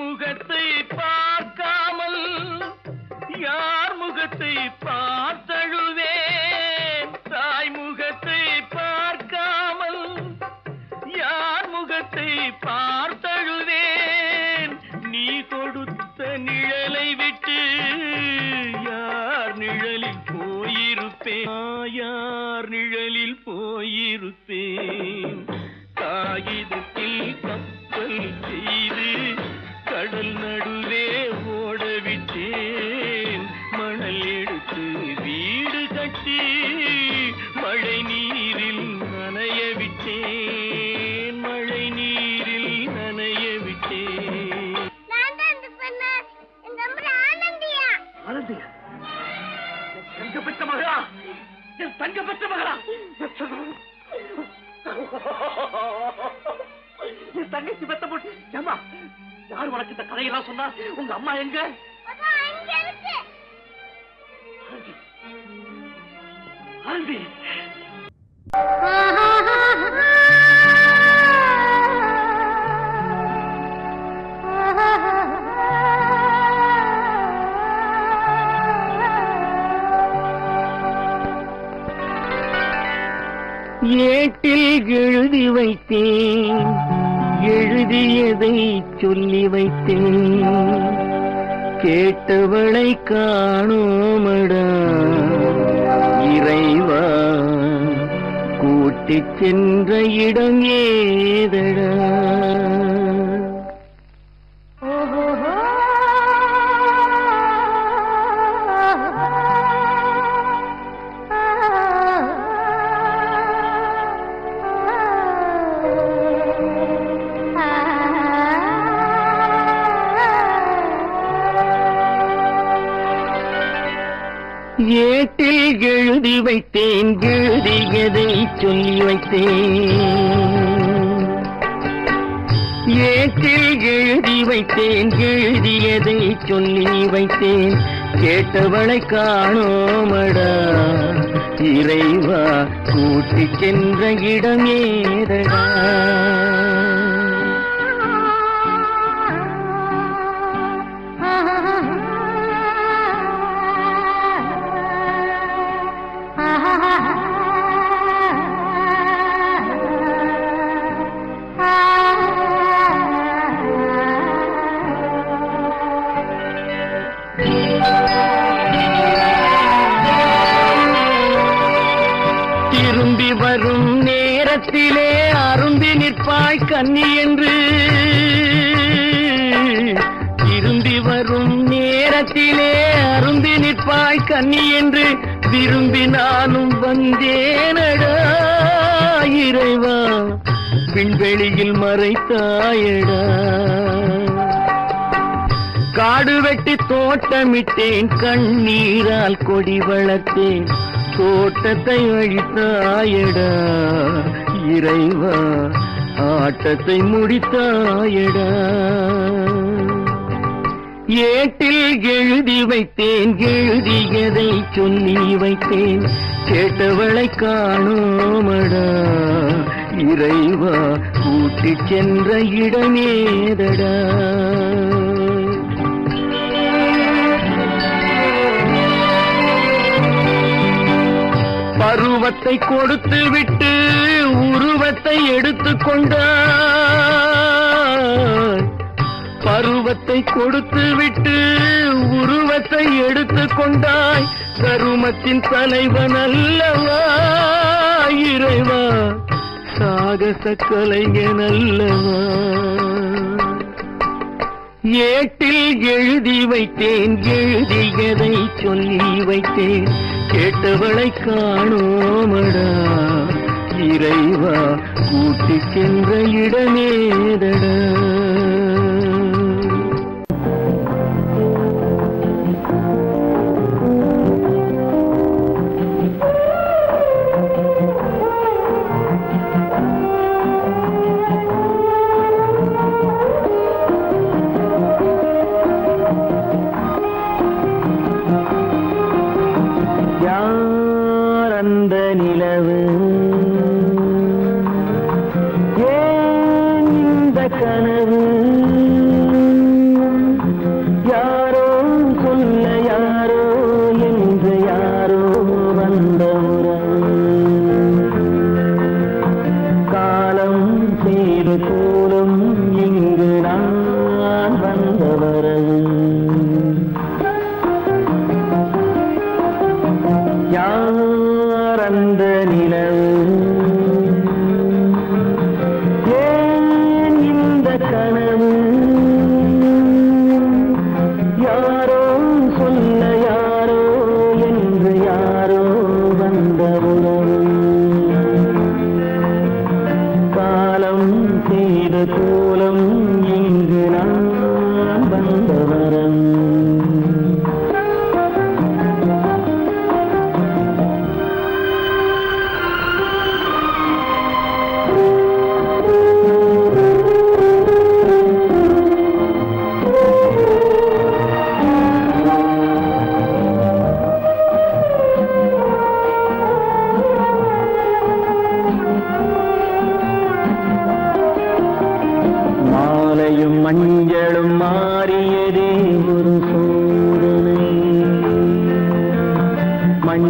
முகத்தை பார்க்காமல் யார் முகத்தை பார்த்தழுவேன், தாய் முகத்தை பார்க்காமல் யார் முகத்தை பார்த்தழுவேன். நீ கொடுத்த நிழலை விட்டு யார் நிழலில் போயிருப்பேன், யார் நிழலில் போயிருப்பேன். காகிதத்தில் கப்பல் செய்து கடல் நடுவே ஓட விட்டேன், மணல் எடுத்து வீடு கட்டி மழை நீரில் நனைய விட்டேன், மழை நீரில் நனைய விட்டேன். ஆனந்தியா, தங்க பெற்ற மகளா, என் தங்க பெற்ற மகளா, என் தங்கச்சி பெத்த போட்டு ஏமா யார் உனக்கு இந்த கதையெல்லாம் சொன்னா? உங்க அம்மா எங்க? ஆனந்தி ஏட்டில் எழுதி வைத்தேன் எழுதியதை சொல்லி வைத்தேன் கேட்டவளை காணோமடா இறைவா கூட்டிச் சென்ற இடம் ஏதடா ஏட்டில் எழுதி வைத்தேன் எழுதியதை சொல்லி வைத்தேன் ஏட்டில் எழுதி வைத்தேன் எழுதியதை சொல்லி வைத்தேன் கேட்டவளை காணோமடா இறைவா கூட்டிச் சென்ற இடம் ஏதடா திரும்பி வரும் நேரத்திலே அரும்பி நிற்பாய் கன்னி என்று திரும்பி வரும் நேரத்திலே அரும்பி நிற்பாய் கன்னி என்று விரும்பி நானும் வந்தேனடா இறைவா விண்வெளியில் மறைத்தாயடா காடு வெட்டி தோட்டமிட்டேன் கண்ணீரால் கொடி வளர்த்தேன் தோட்டத்தை அழித்தாயடா இறைவா ஆட்டத்தை முடித்தாயடா ஏட்டில் எழுதி வைத்தேன் எழுதியதை சொல்லி வைத்தேன் கேட்டவளை காணோமடா இறைவா கூட்டிச் சென்ற இடமேதடா பருவத்தை கொடுத்து விட்டு உருவத்தை எடுத்துக் கொண்டாய் பருவத்தை கொடுத்து விட்டு உருவத்தை எடுத்துக் கொண்டாய் கருமத்தின் தலைவன் அல்லவா இறைவா சாகச கலைஞன் அல்லவா ஏட்டில் எழுதி வைத்தேன் எழுதியதை சொல்லி வைத்தேன் கேட்டவளை காணோமடா இறைவா கூட்டிச் சென்ற இடமேதடா அந்த நிலவு ஏன் இந்த கனவு யாரோ சொல்ல யாரோ என்று யாரோ வந்த காலம் செய்து கூலும் இங்கு நான் வந்தவரது அந்த நிலவு ஏன் இந்த கனவு யாரோ சொல்ல யாரோ என்று யாரோ வந்த உறவு காலம் செய்த கோலம் இங்கு நான் வந்தவரம்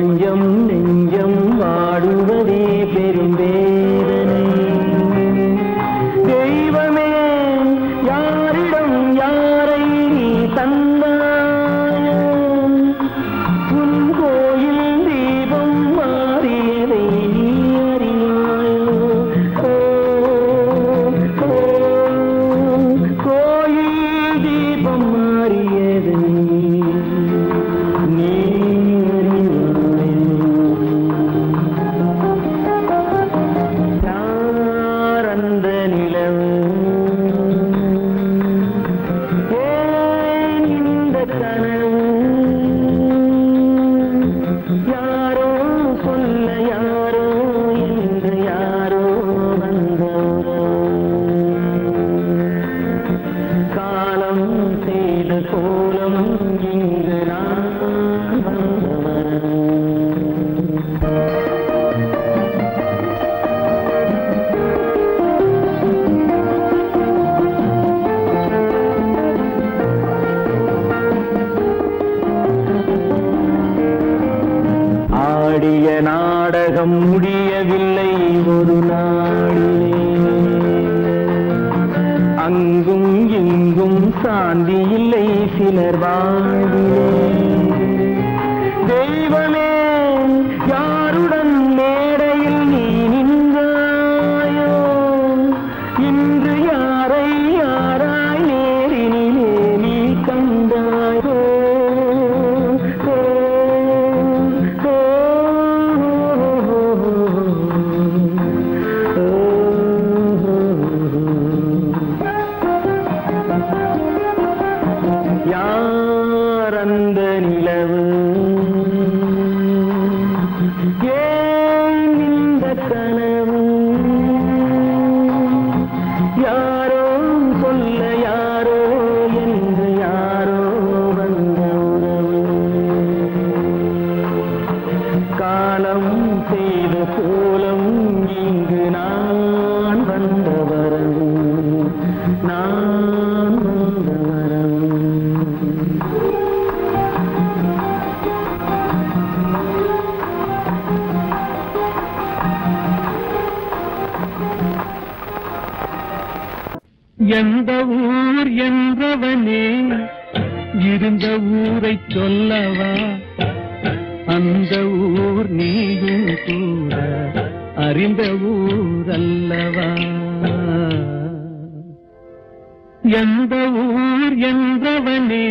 கொஞ்சம் நெஞ்சம் வாடுவதே பெரும் வேதனை. தெய்வமே யாரிடம் யாரை நீ தந்தாயோ, உன் கோயில் தீபம் மாறியதை நீ அறியாயோ. கோயில் தீபம் மாறியதை நீ ஆடிய நாடகம் முடியவில்லை ஒரு நாளிலே, அங்கும் இங்கும் சாந்தி இல்லை சிலர் வாழ்விலே. தெய்வமே யாருடன் மேடையில் நீ நின்றாயோ, இன்று யாரை யாராய் நேரினிலே நீ கண்டாயோ. யார் அந்த நிலவு, ஏன் இந்த கனவு, யாரோ சொல்ல யாரோ என்று யாரோ வந்த உறவு. காலம் செய்த கோலம் இங்கு நான் வந்த வரவு, நான் வந்த வரவு. எந்த ஊர் என்றவனே இருந்த ஊரை சொல்லவா, அந்த ஊர் நீயும் கூட அறிந்த ஊர் அல்லவா. எந்த ஊர் என்றவனே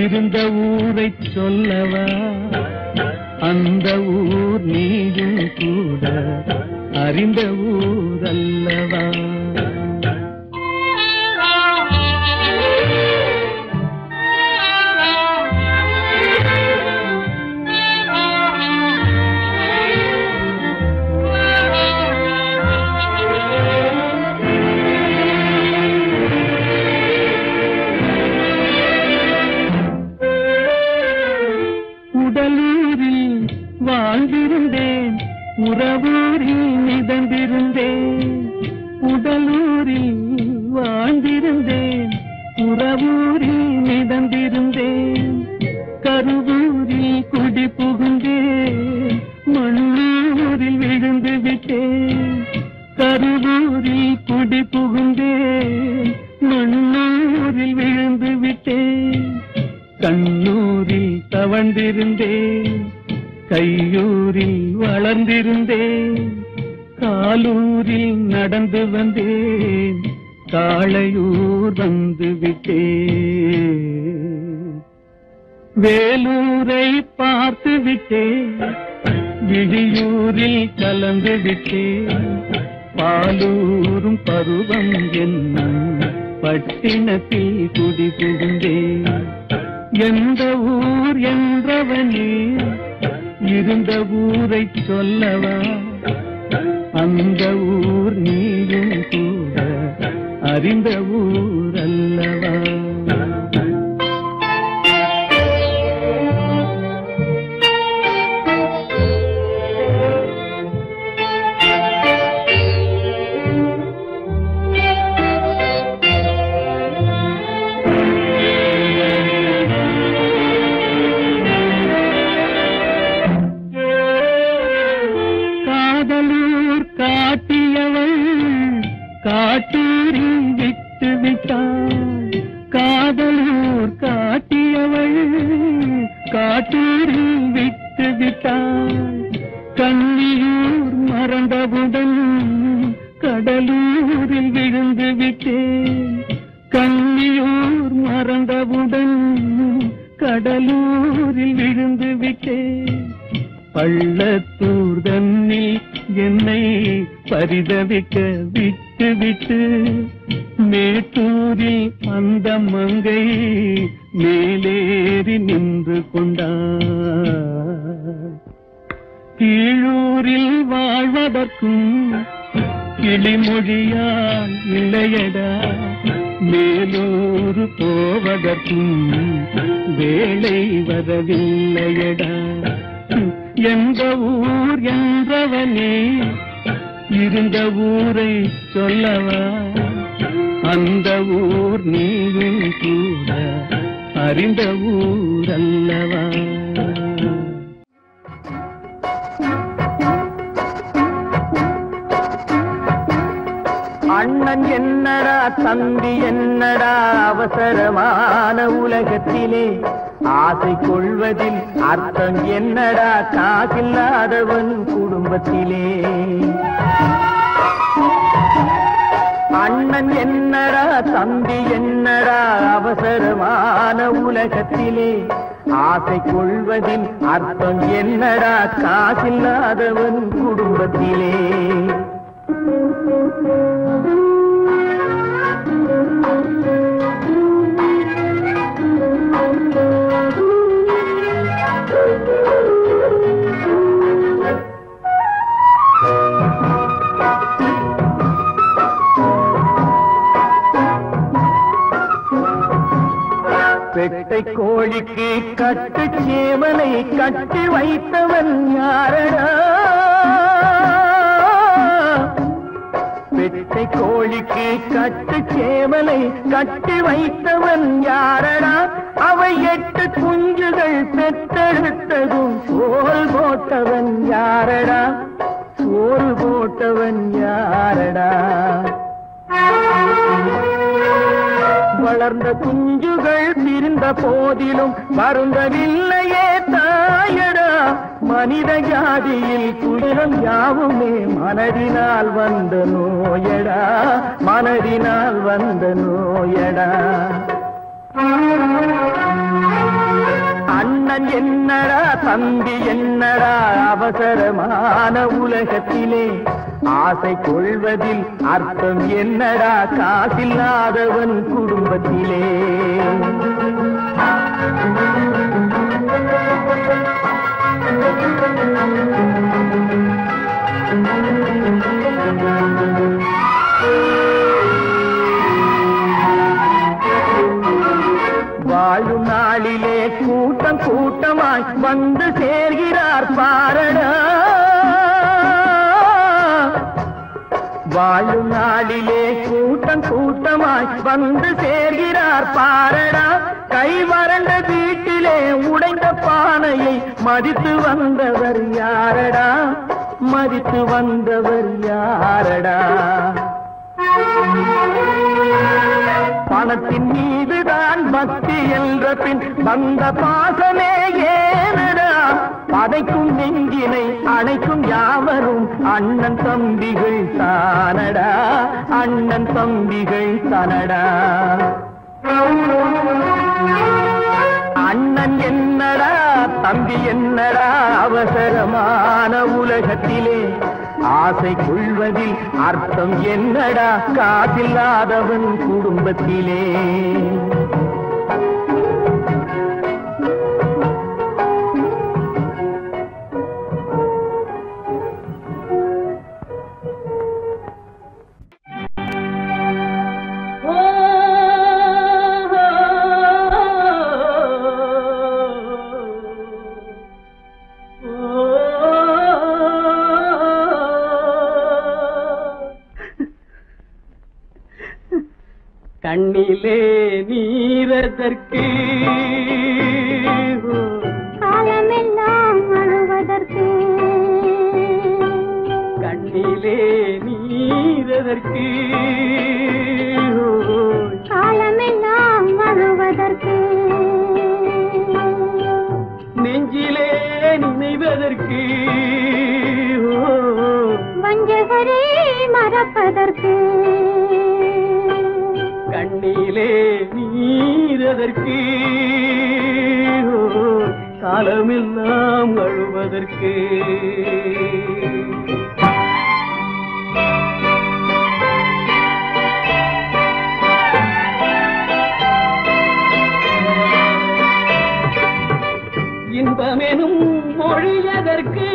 இருந்த ஊரை சொல்லவா, அந்த ஊர் நீயும் கூட அறிந்த ஊர் அல்லவா. உடலூரில் வாழ்ந்திருந்தேன், உறவூரில் மிதந்திருந்தேன். உடலூரில் வாழ்ந்திருந்தேன், உறவூரில் மிதந்திருந்தேன். கருவூரில் குடி புகுந்தேன், மண்ணூரில் விழுந்து விட்டேன். கருவூரில் குடி புகுந்தேன், மண்ணூரில் விழுந்து விட்டேன். கண்ணூரில் தவழ்ந்திருந்தேன், கையூரில் வளர்ந்திருந்தேன். காலூரில் நடந்து வந்தேன், காளையூர் வந்து விட்டேன். வேலூரை பார்த்து விட்டேன், விழியூரில் கலந்து விட்டேன். பாலூரும் பருவம் என்னும் பட்டினத்தில் குடி புகுந்தேன். எந்த ஊர் என்றவனே இருந்த ஊரை சொல்லவா, அந்த ஊர் நீயும் கூட அறிந்த ஊர் அல்லவா. பள்ளத்தூர் தன்னில் என்னை பரிதவிக்க விட்டு விட்டு மேட்டூரில் அந்த மங்கை மேலேறி நின்று கொண்டார். கீழூரில் வாழ்வதற்கும் கிளிமொழியால் இல்லையடா, மேலூர் போவதற்கும் வேளை வரவில்லையடா. எந்த ஊர் என்றவனே இருந்த ஊரை சொல்லவா, அந்த ஊர் நீயும் கூட அறிந்த ஊர் அல்லவா. அண்ணன் என்னடா தம்பி என்னடா அவசரமான உலகத்திலே, ஆசை கொள்வதில் அர்த்தம் என்னடா காசில்லாதவன் குடும்பத்திலே. அண்ணன் என்னடா தம்பி என்னடா அவசரமான உலகத்திலே, ஆசை கொள்வதில் அர்த்தம் என்னடா காசில்லாதவன் குடும்பத்திலே. பெட்டை கோழிக்கு கட்டு சேவலை கட்டி வைத்தவன் யாரடா, பெட்டை கோழிக்கு கட்டு சேவலை கட்டி வைத்தவன் யாரடா, அவை 8 குஞ்சுகள் பெற்றெடுத்ததும் சோறு போட்டவன் யாரடா, சோறு போட்டவன் யாரடா. வளர்ந்த குஞ்சுகள் பிரிந்த போதிலும் வருந்தவில்லையே தாயடா, மனித ஜாதியில் துயரம் யாவுமே மனதினால் வந்த நோயடா, மனதினால் வந்த நோயடா. அண்ணன் என்னடா தம்பி என்னடா அவசரமான உலகத்திலே, ஆசை கொள்வதில் அர்த்தம் என்னடா காசில்லாதவன் குடும்பத்திலே. வாழும் நாளிலே கூட்டம் கூட்டமாய் வந்து சேர்கிறார் பாரடா, வாழும் நாளிலே கூட்டம் கூட்டமாய் வந்து சேர்கிறார் பாரடா. கை வறண்ட வீட்டிலே உடைந்த பானையை மதித்து வந்தவர் யாரடா, மதித்து வந்தவர் யாரடா. பணத்தின் மீதுதான் பக்தி என்ற பின் வந்த பாசமே ஏனடா, பதைக்கும் நெஞ்சினை அணைக்கும் யாவரும் அண்ணன் தம்பிகள் தானடா, அண்ணன் தம்பிகள் தானடா. அண்ணன் என்னடா தம்பி என்னடா அவசரமான உலகத்திலே, ஆசை கொள்வதில் அர்த்தம் என்னடா காசில்லாதவன் குடும்பத்திலே. கண்ணிலே நீரதற்கு காலமெல்லாம் அழுவதற்கு, கண்ணிலே நீரதற்கு காலமெல்லாம் அழுவதற்கு, நெஞ்சிலே நினைவதற்கு வஞ்சகரே மறப்பதற்கு, கண்ணிலே நீரதற்கு காலமெல்லாம் அழுவதற்கு இன்பமெனும் மொழியதற்கு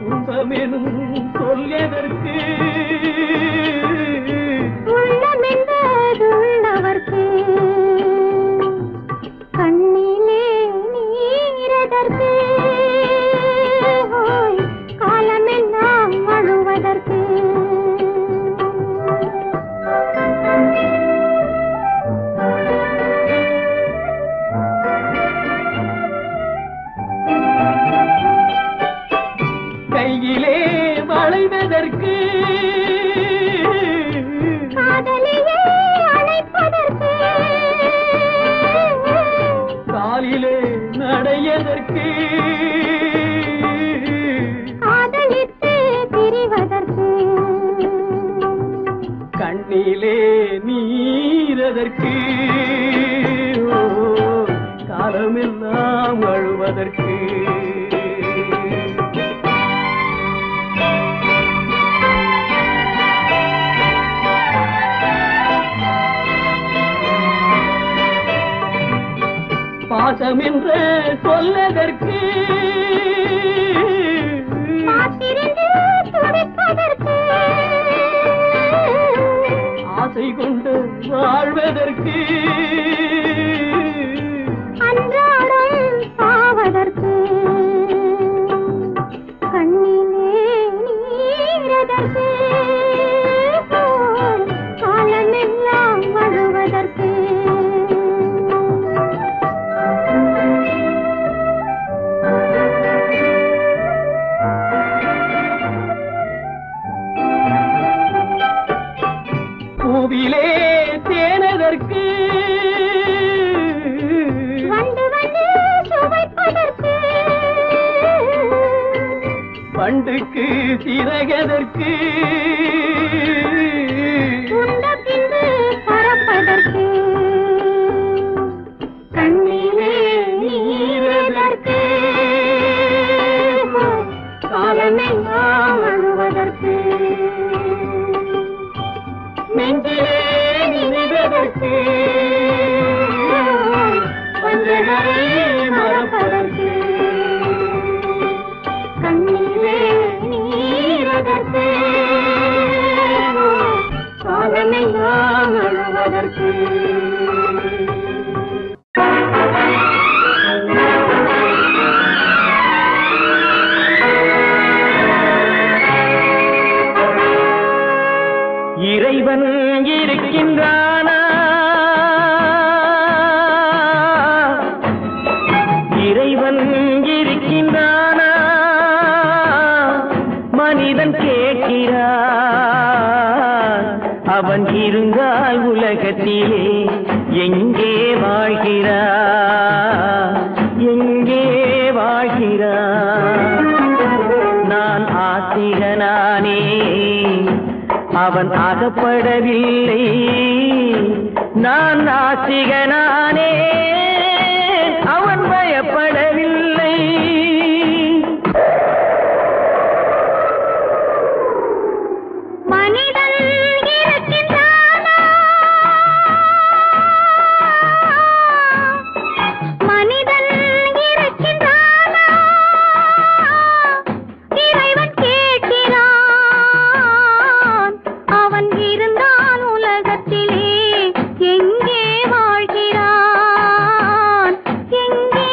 துன்பமெனும் சொல்லியதற்கு உள்ளமென்பதுள்ளவர்க்கு கண்ணிலே நீரதற்கு காலமெல்லாம் அழுவதற்கு கையிலே வளைவதற்கு காதலியே அழைப்பதற்கு காலிலே நடையதற்கு காதலித்து பிரிவதற்கு கண்ணிலே நீரதற்கு காலமெல்லாம் அழுவதற்கு பாசம் என்று சொல்லதற்கு காத்திருந்து துடிப்பதற்கு ஆசை கொண்டு வாழ்வதற்கு அன்றாடம் சாவதற்கு கண்ணிலே நீரதற்கு காலமெல்லாம் அழுவதற்கு பூவிலே தேனதற்கு வந்து வந்து சுவைப்பதற்கு பண்டுக்கு சிறகதற்கு உண்ட பின்பு பறப்பதற்கு கண்ணிலே நீரதற்கு காலமெல்லாம் அழுவதற்கு நெஞ்சிலே நினைவதற்கு வஞ்சகரை மறப்பதற்கு கண்ணிலே நீரதற்கு காலமெல்லாம் அழுவதற்கு இறைவன் இருக்கின்றானா? இறைவன் இருக்கின்றானா? மனிதன் கேட்கிறான். அவன் இருந்தால் உலகத்திலே எங்கே வாழ்கிறான்? எங்கே வாழ்கிறான்? நான் ஆத்திகனானே, அவன் அகப்படவில்லை. நான் நாத்திகனானே, அவன் பயப்படவில்லை. மனிதன் இருக்கின்றானா? மனிதன் இருக்கின்றானா? இறைவன் கேட்கிறான். அவன் இருந்தால் உலகத்திலே எங்கே வாழ்கிறான்? எங்கே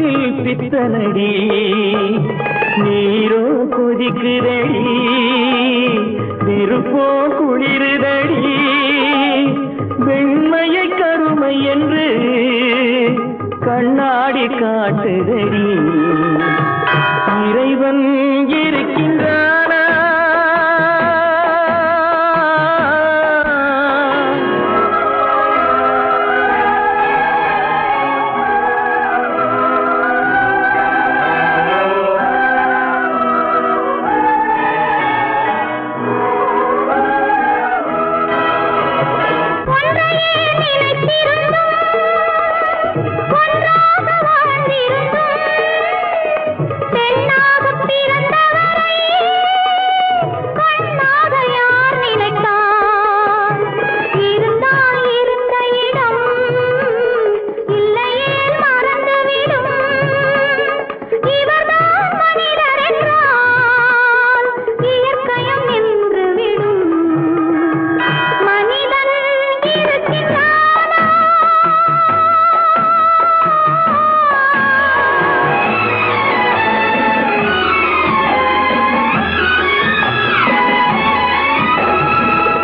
பாட்டில் பித்தனடி நீரோ கொதிக்குதடி நெருப்போ குளிருதடி வெண்மையை கருமை என்று கண்ணாடி காட்டுதடி இறைவன் இருக்கின்றானா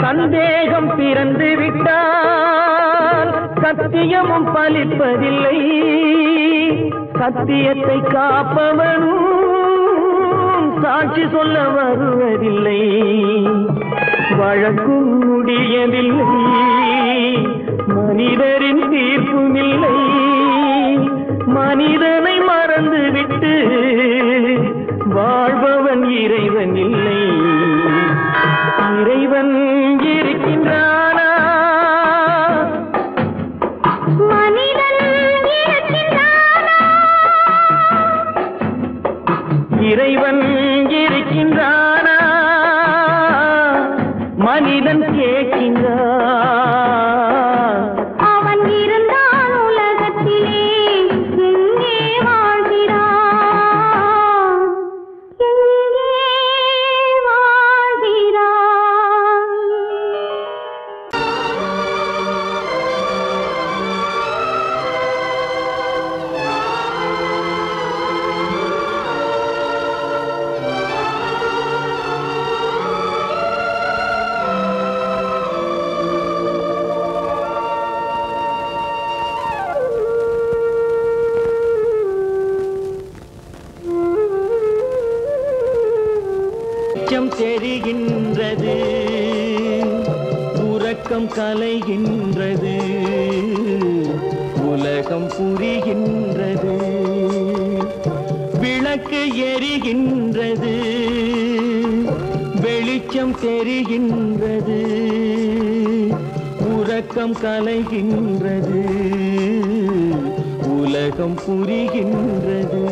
சந்தேகம் பிறந்து விட்டால் சத்தியமும் பலிப்பதில்லை சத்தியத்தை காப்பவனும் சாட்சி சொல்ல வருவதில்லை வழக்கும் முடியவில்லை மனிதரின் தீர்ப்பும் இல்லை மனிதனை மறந்துவிட்டு வாழ்பவன் இறைவன் இல்லை இறைவன் இருக்கின்றானா மனிதன் இருக்கின்றானா இறைவன் இருக்கின்றானா மனிதன் கேட்கின்றான் அவன் இருந்தான் உலகத்திலே எங்கே வாழ்கிறான் எங்கே வாழ்கிறான் வெளிச்சம் தெரிகின்றது உறக்கம் கலைகின்றது உலகம் புரிகின்றது விளக்கு எரிகின்றது வெளிச்சம் தெரிகின்றது உறக்கம் கலைகின்றது உலகம் புரிகின்றது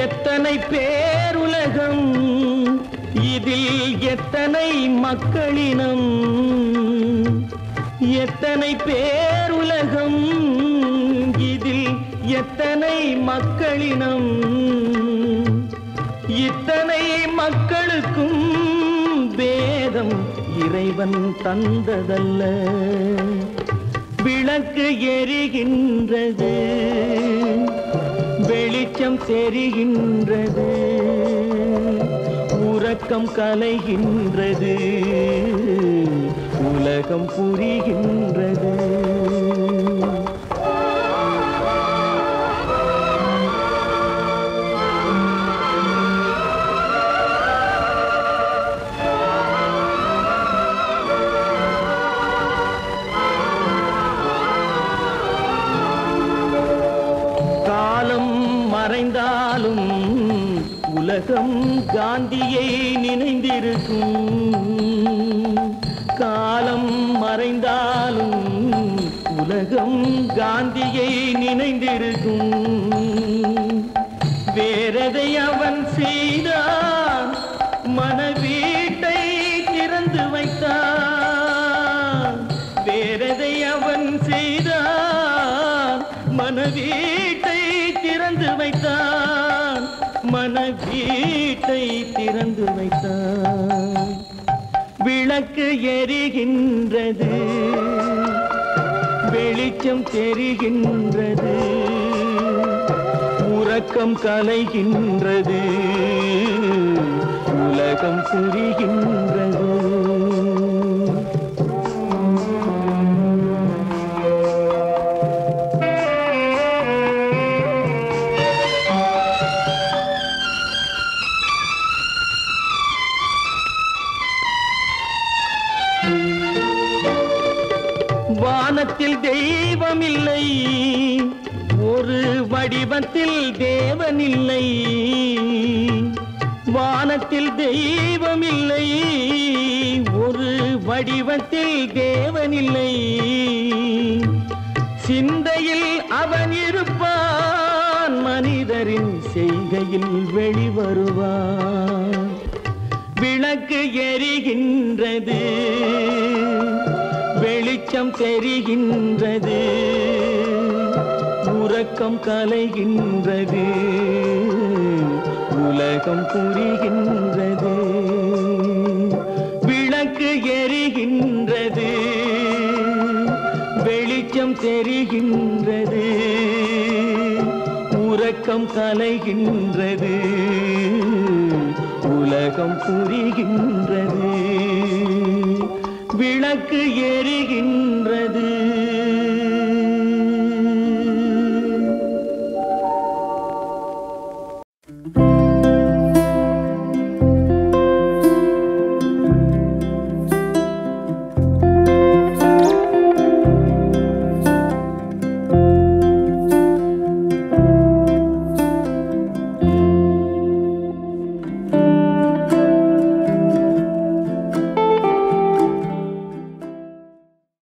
எத்தனை பேருலகம் இதில் எத்தனை மக்களினம் எத்தனை பேருலகம் இதில் எத்தனை மக்களினம் இத்தனை மக்களுக்கும் வேதம் இறைவன் தந்ததல்ல விளக்கு எரிகின்றது வெளிச்சம் தெரிகின்றது உறக்கம் கலைகின்றது உலகம் புரிகின்றது காலம் மறைந்தாலும் உலகம் காந்தியை நினைந்திருக்கும் காலம் மறைந்தாலும் உலகம் காந்தியை நினைந்திருக்கும் வேறெதை அவன் செய்தான் மனவீட்டை திறந்து வைத்தான் வேறெதை அவன் செய்தான் வீட்டை திறந்து வைத்தான், மன வீட்டை திறந்து வைத்தான். விளக்கு எரிகின்றது, வெளிச்சம் தெரிகின்றது, உறக்கம் கலைகின்றது, உலகம் புரிகின்றது. வானத்தில் தெய்வம் இல்லை, ஒரு வடிவத்தில் தேவன் இல்லை. வானத்தில் தெய்வம் இல்லை, ஒரு வடிவத்தில் தேவன் இல்லை. சிந்தையில் அவன் இருப்பான், மனிதரின் செய்கையில் வெளிவருவான். விளக்கு எரிகின்றது, வெளிச்சம் தெரிகின்றது, உறக்கம் கலைகின்றது, உலகம் புரிகின்றது. விளக்கு எரிகின்றது, வெளிச்சம் தெரிகின்றது, உறக்கம் கலைகின்றது, உலகம் புரிகின்றது. விளக்கு எரிகின்றது.